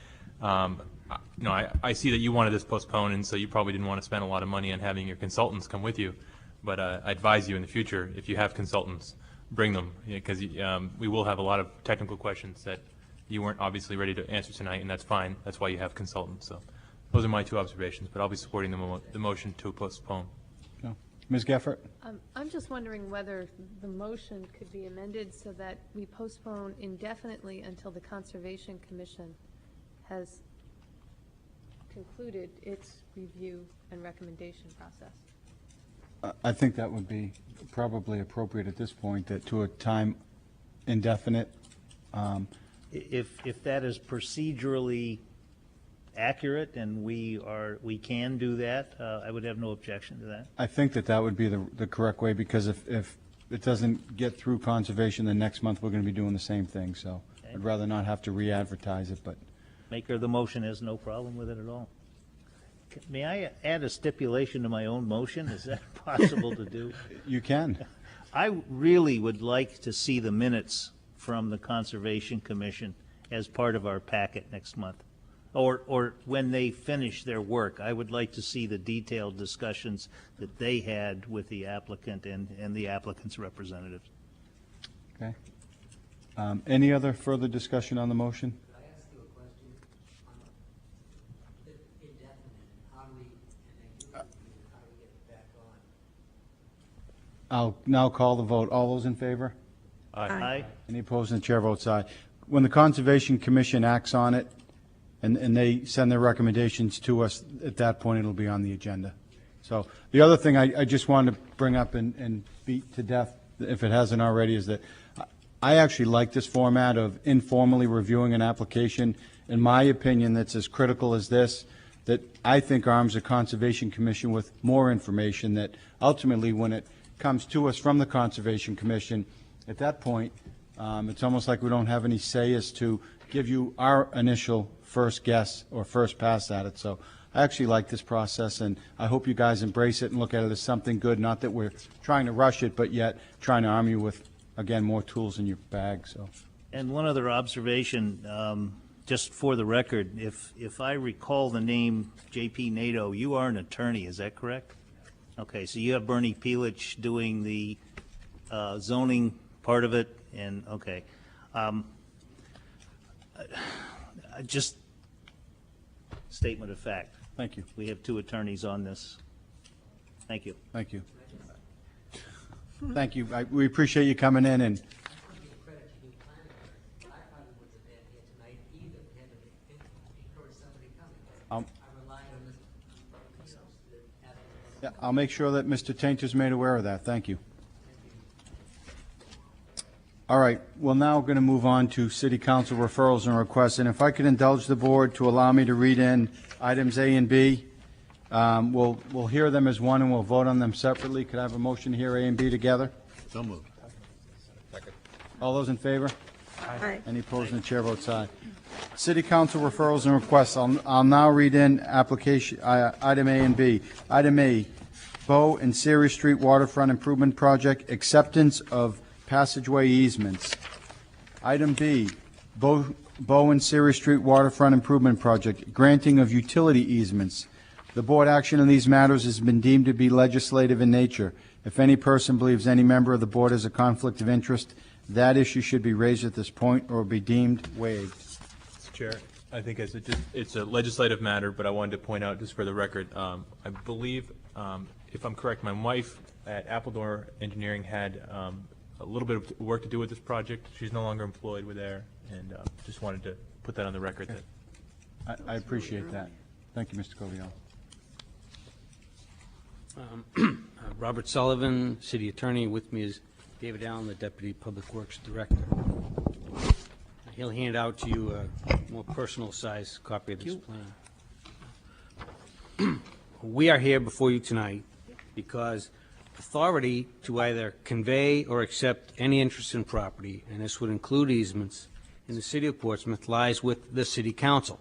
I see that you wanted this postponed, and so you probably didn't want to spend a lot of money on having your consultants come with you, but I advise you in the future, if you have consultants, bring them, because we will have a lot of technical questions that you weren't obviously ready to answer tonight, and that's fine. That's why you have consultants. So those are my two observations, but I'll be supporting the motion to postpone. Ms. Geffert? I'm just wondering whether the motion could be amended so that we postpone indefinitely until the Conservation Commission has concluded its review and recommendation process. I think that would be probably appropriate at this point, that to a time indefinite. If that is procedurally accurate and we can do that, I would have no objection to that. I think that would be the correct way, because if it doesn't get through conservation, then next month we're going to be doing the same thing. So okay. I'd rather not have to re-advertise it, but. Maker of the motion has no problem with it at all. May I add a stipulation to my own motion? Is that possible to do? You can. I really would like to see the minutes from the Conservation Commission as part of our packet next month. Or when they finish their work, I would like to see the detailed discussions that they had with the applicant and the applicant's representatives. Okay. Any other further discussion on the motion? Could I ask you a question? Indefinite, how do we get it back on? I'll now call the vote. All those in favor? Aye. Aye. Any opposed? And the chair votes aye. When the Conservation Commission acts on it, and they send their recommendations to us, at that point it'll be on the agenda. So the other thing I just wanted to bring up and beat to death, if it hasn't already, is that I actually like this format of informally reviewing an application. In my opinion, that's as critical as this, that I think arms the Conservation Commission with more information, that ultimately when it comes to us from the Conservation Commission, at that point, it's almost like we don't have any say as to give you our initial first guess or first pass at it. So I actually like this process, and I hope you guys embrace it and look at it as something good, not that we're trying to rush it, but yet trying to arm you with, again, more tools in your bag. So. And one other observation, just for the record, if I recall the name J.P. Nato, you are an attorney, is that correct? Okay, so you have Bernie Pelich doing the zoning part of it, and okay. Just statement of fact. Thank you. We have two attorneys on this. Thank you. Thank you. Thank you. We appreciate you coming in, and yeah, I'll make sure that Mr. Tainter's made aware of that. Thank you. All right, we're now going to move on to City Council referrals and requests, and if I could indulge the board to allow me to read in items A and B, we'll hear them as one and we'll vote on them separately. Could I have a motion to hear A and B together? So moved. All those in favor? Aye. Any opposed? And the chair votes aye. City Council referrals and requests. I'll now read in application item A and B. Item A, Bow and Ceres Street Waterfront Improvement Project, acceptance of passageway easements. Item B, Bow and Ceres Street Waterfront Improvement Project, granting of utility easements. The board action on these matters has been deemed to be legislative in nature. If any person believes any member of the board has a conflict of interest, that issue should be raised at this point or be deemed waived. Mr. Chair, I think it's a legislative matter, but I wanted to point out, just for the record, I believe, if I'm correct, my wife at Appledore Engineering had a little bit of work to do with this project. She's no longer employed with there, and just wanted to put that on the record. That I appreciate that. Thank you, Mr. Covial. Robert Sullivan, City Attorney. With me is David Allen, the Deputy Public Works Director. He'll hand out to you a more personal-sized copy of this plan. We are here before you tonight because authority to either convey or accept any interest in property, and this would include easements, in the City of Portsmouth lies with the City Council.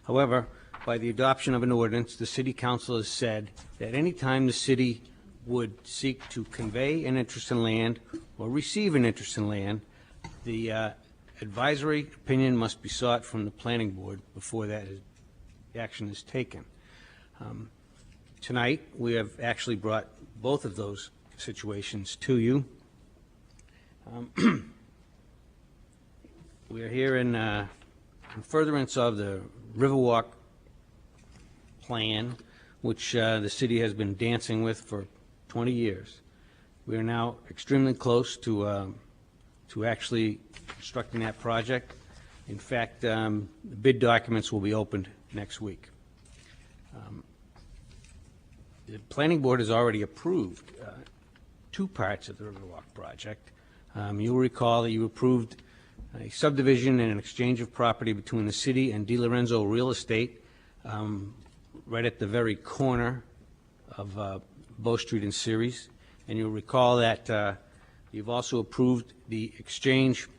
However, by the adoption of an ordinance, the City Council has said that any time the city would seek to convey an interest in land or receive an interest in land, the advisory opinion must be sought from the planning board before that action is taken. Tonight, we have actually brought both of those situations to you. We are here in furtherance of the Riverwalk plan, which the city has been dancing with for 20 years. We are now extremely close to actually constructing that project. In fact, the bid documents will be opened next week. The planning board has already approved two parts of the Riverwalk project. You'll recall that you approved a subdivision and an exchange of property between the city and Di Lorenzo Real Estate right at the very corner of Bow Street and Ceres. And you'll recall that you've also approved the exchange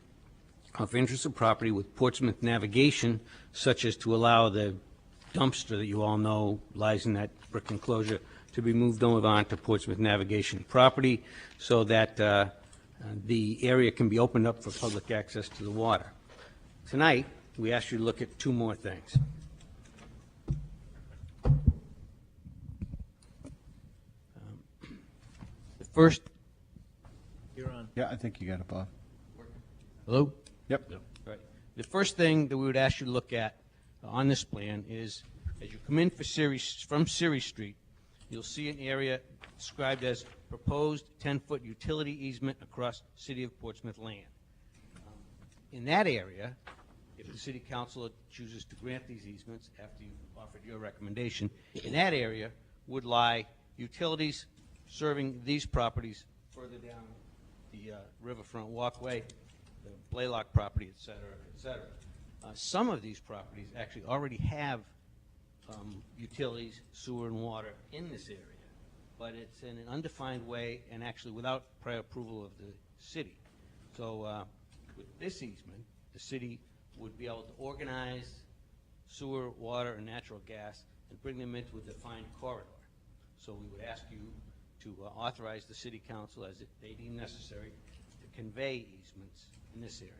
of interest of property with Portsmouth Navigation, such as to allow the dumpster that you all know lies in that brick enclosure to be moved over onto Portsmouth Navigation property so that the area can be opened up for public access to the water. Tonight, we ask you to look at two more things. The first. You're on. Yeah, I think you got it, Bob. Hello? Yep. Right. The first thing that we would ask you to look at on this plan is, as you come in from Ceres Street, you'll see an area described as proposed 10-foot utility easement across City of Portsmouth land. In that area, if the City Council chooses to grant these easements after you've offered your recommendation, in that area would lie utilities serving these properties further down the riverfront walkway, the Blaylock property, et cetera, et cetera. Some of these properties actually already have utilities, sewer and water in this area, but it's in an undefined way and actually without prior approval of the city. So with this easement, the city would be able to organize sewer, water, and natural gas and bring them into a defined corridor. So we would ask you to authorize the City Council, as they deem necessary, to convey easements in this area.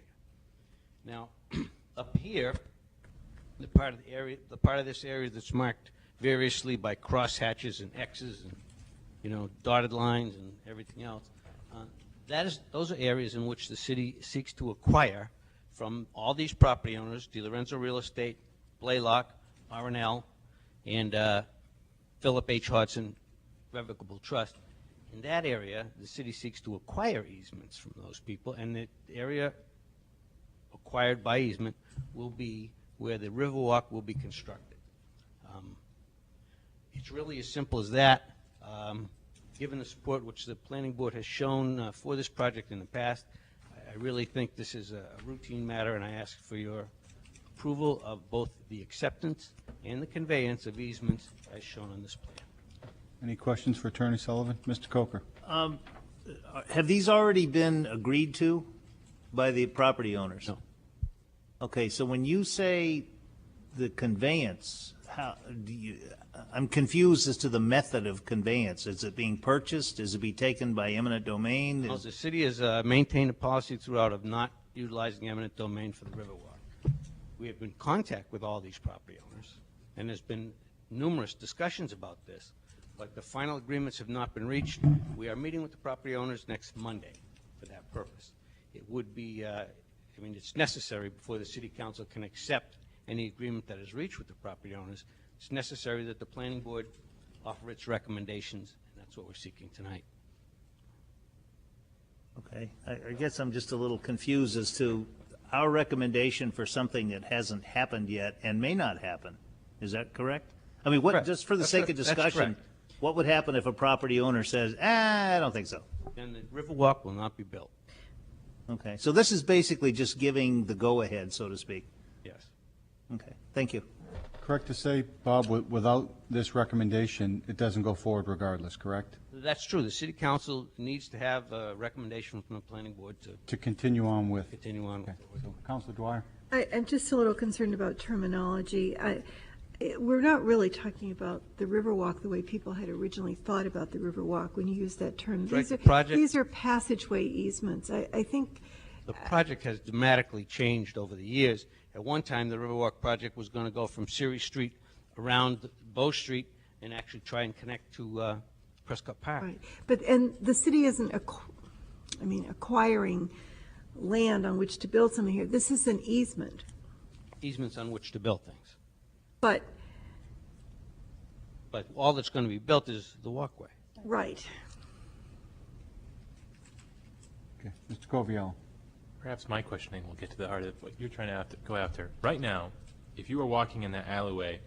Now, up here, the part of this area that's marked variously by crosshatches and X's and, you know, dotted lines and everything else, those are areas in which the city seeks to acquire from all these property owners, Di Lorenzo Real Estate, Blaylock, R&L, and Philip H. Hodson Revocable Trust. In that area, the city seeks to acquire easements from those people, and the area acquired by easement will be where the Riverwalk will be constructed. It's really as simple as that. Given the support which the planning board has shown for this project in the past, I really think this is a routine matter, and I ask for your approval of both the acceptance and the conveyance of easements as shown on this plan. Any questions for Attorney Sullivan? Mr. Coker? Have these already been agreed to by the property owners? No. Okay, so when you say the conveyance, how do you, I'm confused as to the method of conveyance. Is it being purchased? Is it be taken by eminent domain? Well, the city has maintained a policy throughout of not utilizing eminent domain for the Riverwalk. We have been in contact with all these property owners, and there's been numerous discussions about this, but the final agreements have not been reached. We are meeting with the property owners next Monday for that purpose. It would be, I mean, it's necessary before the city council can accept any agreement that is reached with the property owners. It's necessary that the planning board offer its recommendations, and that's what we're seeking tonight. Okay, I guess I'm just a little confused as to our recommendation for something that hasn't happened yet and may not happen. Is that correct? I mean, what, Correct. just for the That's sake of correct. That's discussion, correct. what would happen if a property owner says, I don't think so? Then the Riverwalk will not be built. Okay, so this is basically just giving the go-ahead, so to speak. Yes. Okay, thank you. Correct to say, Bob, without this recommendation, it doesn't go forward regardless, correct? That's true. The city council needs to have a recommendation from the planning board To continue on with. continue on. Okay. So, Councilor Dwyer? I'm just a little concerned about terminology. We're not really talking about the Riverwalk the way people had originally thought about the Riverwalk when you use that term. Right, the project- These are passageway easements. I think, The project has dramatically changed over the years. At one time, the Riverwalk project was going to go from Ceres Street around Bow Street and actually try and connect to Prescott Park. right, but, and the city isn't, acquiring land on which to build something here. This is an easement, Easements on which to build things. but, But all that's going to be built is the walkway. right. Okay. Mr. Coviello? Perhaps my questioning will get to the heart of what you're trying to go after. Right now, if you were walking in that alleyway,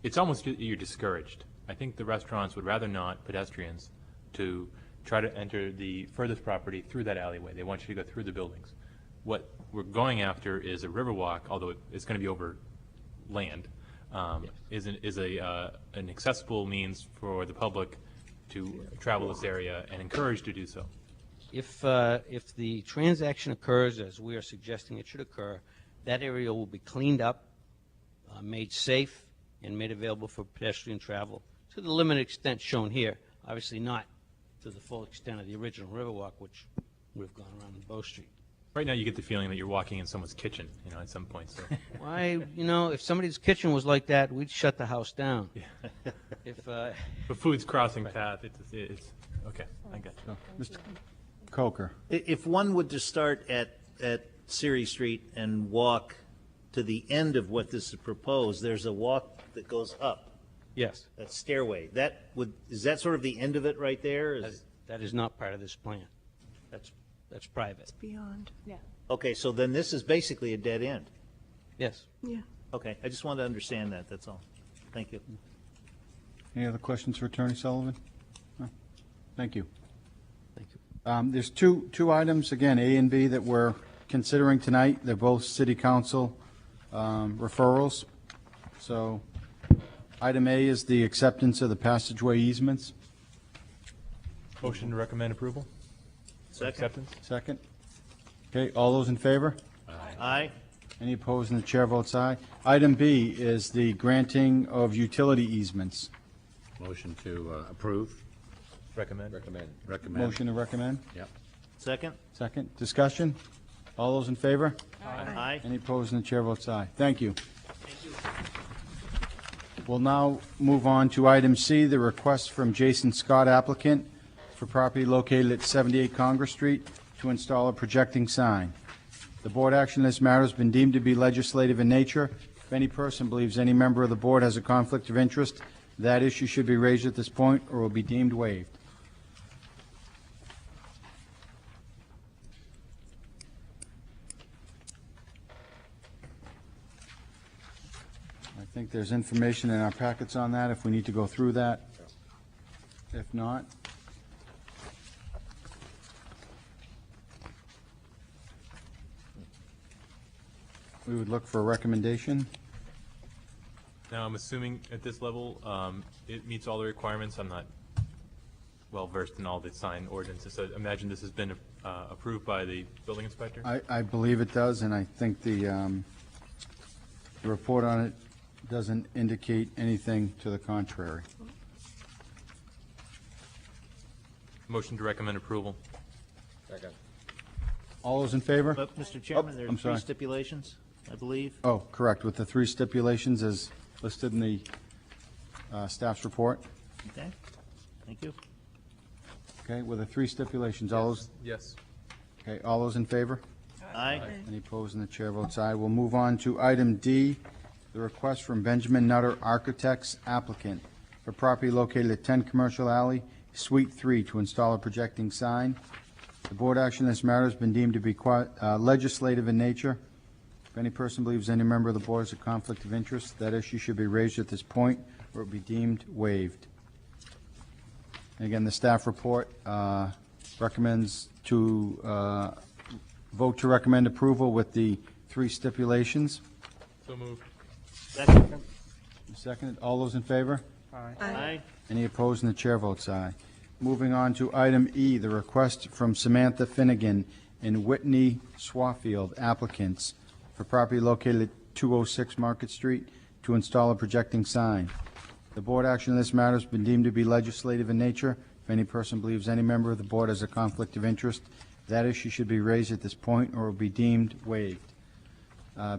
it's almost you're discouraged. I think the restaurants would rather not pedestrians to try to enter the furthest property through that alleyway. They want you to go through the buildings. What we're going after is a Riverwalk, although it's going to be over land, is an accessible means for the public to travel this area and encouraged to do so. If the transaction occurs, as we are suggesting it should occur, that area will be cleaned up, made safe, and made available for pedestrian travel to the limited extent shown here. Obviously not to the full extent of the original Riverwalk, which would have gone around Bow Street. Right now, you get the feeling that you're walking in someone's kitchen, at some point. So. Why, if somebody's kitchen was like that, we'd shut the house down. Yeah. If But food's crossing path, it's okay. I got you. Mr. Coker? If one would just start at Ceres Street and walk to the end of what this is proposed, there's a walk that goes up. Yes. That stairway. Is that sort of the end of it right there? that is not part of this plan. That's private. Beyond. Yeah. Okay, so then this is basically a dead end. Yes. Yeah. Okay, I just wanted to understand that, that's all. Thank you. Any other questions for Attorney Sullivan? No? Thank you. Thank you. There's two items, again, A and B, that we're considering tonight. They're both city council referrals. So item A is the acceptance of the passageway easements. Motion to recommend approval? Second. Acceptance? Second. Okay, all those in favor? Aye. Any opposed, and the chair votes aye. Item B is the granting of utility easements. Motion to approve. Recommend. Recommend. Motion to recommend? Yep. Second. Second. Discussion? All those in favor? Aye. Any opposed, and the chair votes aye. Thank you. We'll now move on to item C, the request from Jason Scott, applicant, for property located at 78 Congress Street to install a projecting sign. The board action in this matter has been deemed to be legislative in nature. If any person believes any member of the board has a conflict of interest, that issue should be raised at this point or will be deemed waived. I think there's information in our packets on that if we need to go through that. If not, we would look for a recommendation. Now, I'm assuming at this level, it meets all the requirements. I'm not well-versed in all the sign ordinances, so I imagine this has been approved by the building inspector? I believe it does, and I think the report on it doesn't indicate anything to the contrary. Motion to recommend approval. Second. All those in favor? But, Mr. Chairman, there I'm are three sorry. stipulations, I believe. Oh, correct, with the 3 stipulations as listed in the staff's report. Okay, thank you. Okay, with the 3 stipulations, all those, Yes. okay, all those in favor? Aye. Any opposed, and the chair votes aye. We'll move on to item D, the request from Benjamin Nutter Architects applicant for property located at 10 Commercial Alley, Suite 3, to install a projecting sign. The board action in this matter has been deemed to be legislative in nature. If any person believes any member of the board has a conflict of interest, that issue should be raised at this point or it will be deemed waived. And again, the staff report recommends to vote to recommend approval with the 3 stipulations. So moved. Second. Second, all those in favor? Aye. Any opposed, and the chair votes aye. Moving on to item E, the request from Samantha Finnegan and Whitney Swafield applicants for property located at 206 Market Street to install a projecting sign. The board action in this matter has been deemed to be legislative in nature. If any person believes any member of the board has a conflict of interest, that issue should be raised at this point or will be deemed waived.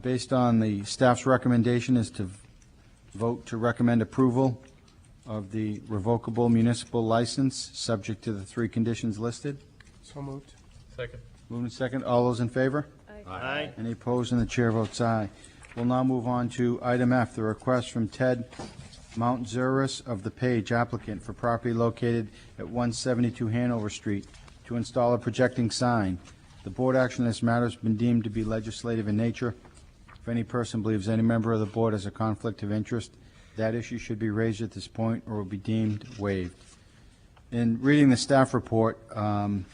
Based on the staff's recommendation is to vote to recommend approval of the revocable municipal license, subject to the 3 conditions listed. So moved. Second. Moved and second. All those in favor? Aye. Any opposed? And the chair votes aye. We'll now move on to item F, the request from Ted Mountzuris of the Page applicant for property located at 172 Hanover Street to install a projecting sign. The board action in this matter has been deemed to be legislative in nature. If any person believes any member of the board has a conflict of interest, that issue should be raised at this point or will be deemed waived. In reading the staff report, the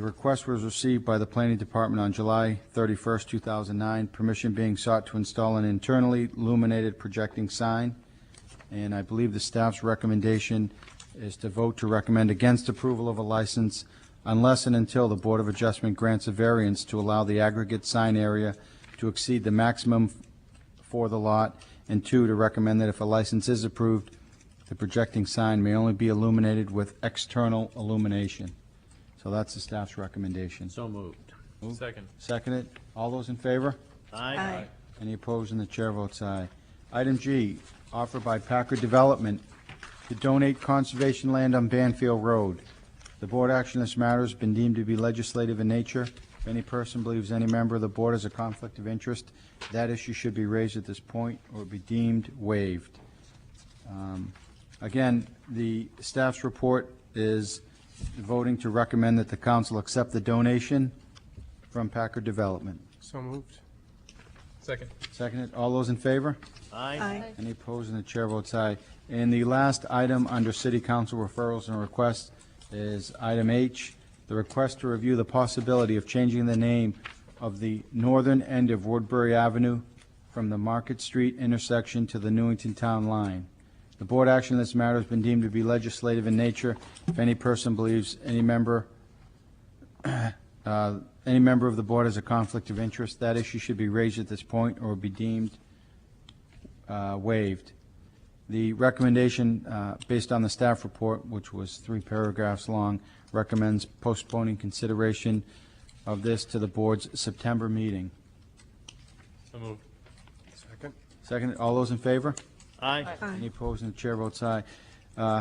request was received by the Planning Department on July 31st, 2009, permission being sought to install an internally illuminated projecting sign. And I believe the staff's recommendation is to vote to recommend against approval of a license unless and until the Board of Adjustment grants a variance to allow the aggregate sign area to exceed the maximum for the lot, and 2, to recommend that if a license is approved, the projecting sign may only be illuminated with external illumination. So that's the staff's recommendation. So moved. Second. Seconded. All those in favor? Aye. Any opposed? And the chair votes aye. Item G, offer by Packard Development to donate conservation land on Banfield Road. The board action in this matter has been deemed to be legislative in nature. If any person believes any member of the board has a conflict of interest, that issue should be raised at this point or be deemed waived. Again, the staff's report is voting to recommend that the council accept the donation from Packard Development. So moved. Second. Seconded. All those in favor? Aye. Any opposed? And the chair votes aye. And the last item under city council referrals and requests is item H, the request to review the possibility of changing the name of the northern end of Woodbury Avenue from the Market Street intersection to the Newington Town line. The board action in this matter has been deemed to be legislative in nature. If any person believes any member of the board has a conflict of interest, that issue should be raised at this point or be deemed waived. The recommendation, based on the staff report, which was 3 paragraphs long, recommends postponing consideration of this to the board's September meeting. So moved. Second. Second, all those in favor? Aye. Any opposed? And the chair votes aye.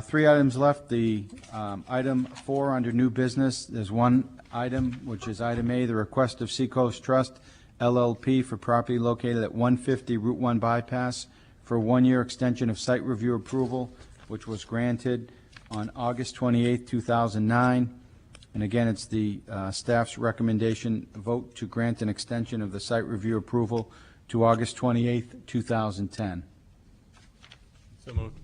3 items left. The item 4 under new business, there's one item, which is item A, the request of Seacoast Trust LLP for property located at 150 Route 1 bypass for a one-year extension of site review approval, which was granted on August 28, 2009. And again, it's the staff's recommendation vote to grant an extension of the site review approval to August 28, 2010. So moved.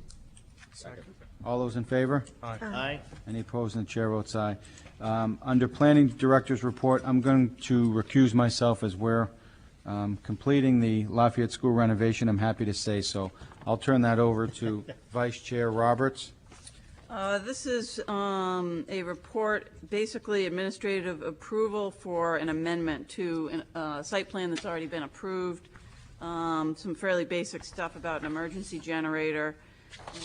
Second. All those in favor? Aye. Aye. Any opposed? And the chair votes aye. Under Planning Director's report, I'm going to recuse myself as we're completing the Lafayette School renovation. I'm happy to say so. I'll turn that over to Vice Chair Roberts. This is a report, basically administrative approval for an amendment to a site plan that's already been approved. Some fairly basic stuff about an emergency generator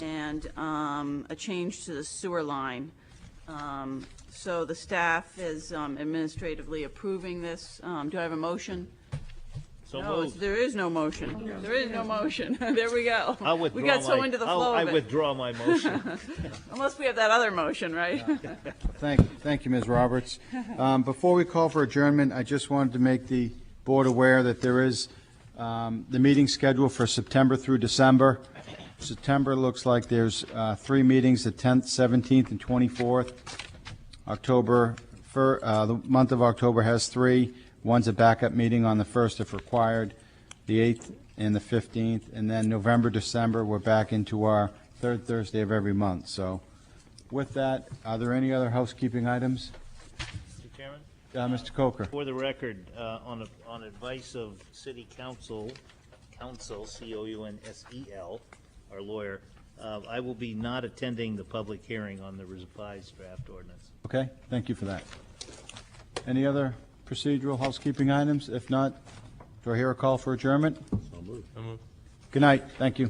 and a change to the sewer line. So the staff is administratively approving this. Do I have a motion? So No, moved. there is no motion. There is no motion. There we go. I'll withdraw We got so my- into the flow I of it. withdraw my motion. Unless we have that other motion, right? Thank you, Ms. Roberts. Before we call for adjournment, I just wanted to make the board aware that there is the meeting schedule for September through December. September looks like there's 3 meetings, the 10th, 17th, and 24th. The month of October has 3. One's a backup meeting on the 1st if required, the 8th and the 15th, and then November, December, we're back into our 3rd Thursday of every month. So with that, are there any other housekeeping items? Mr. Chairman? Mr. Coker. For the record, on advice of City Council, C-O-U-N-S-E-L, our lawyer, I will be not attending the public hearing on the revised draft ordinance. Okay, thank you for that. Any other procedural housekeeping items? If not, do I hear a call for adjournment? So moved. Good night, thank you.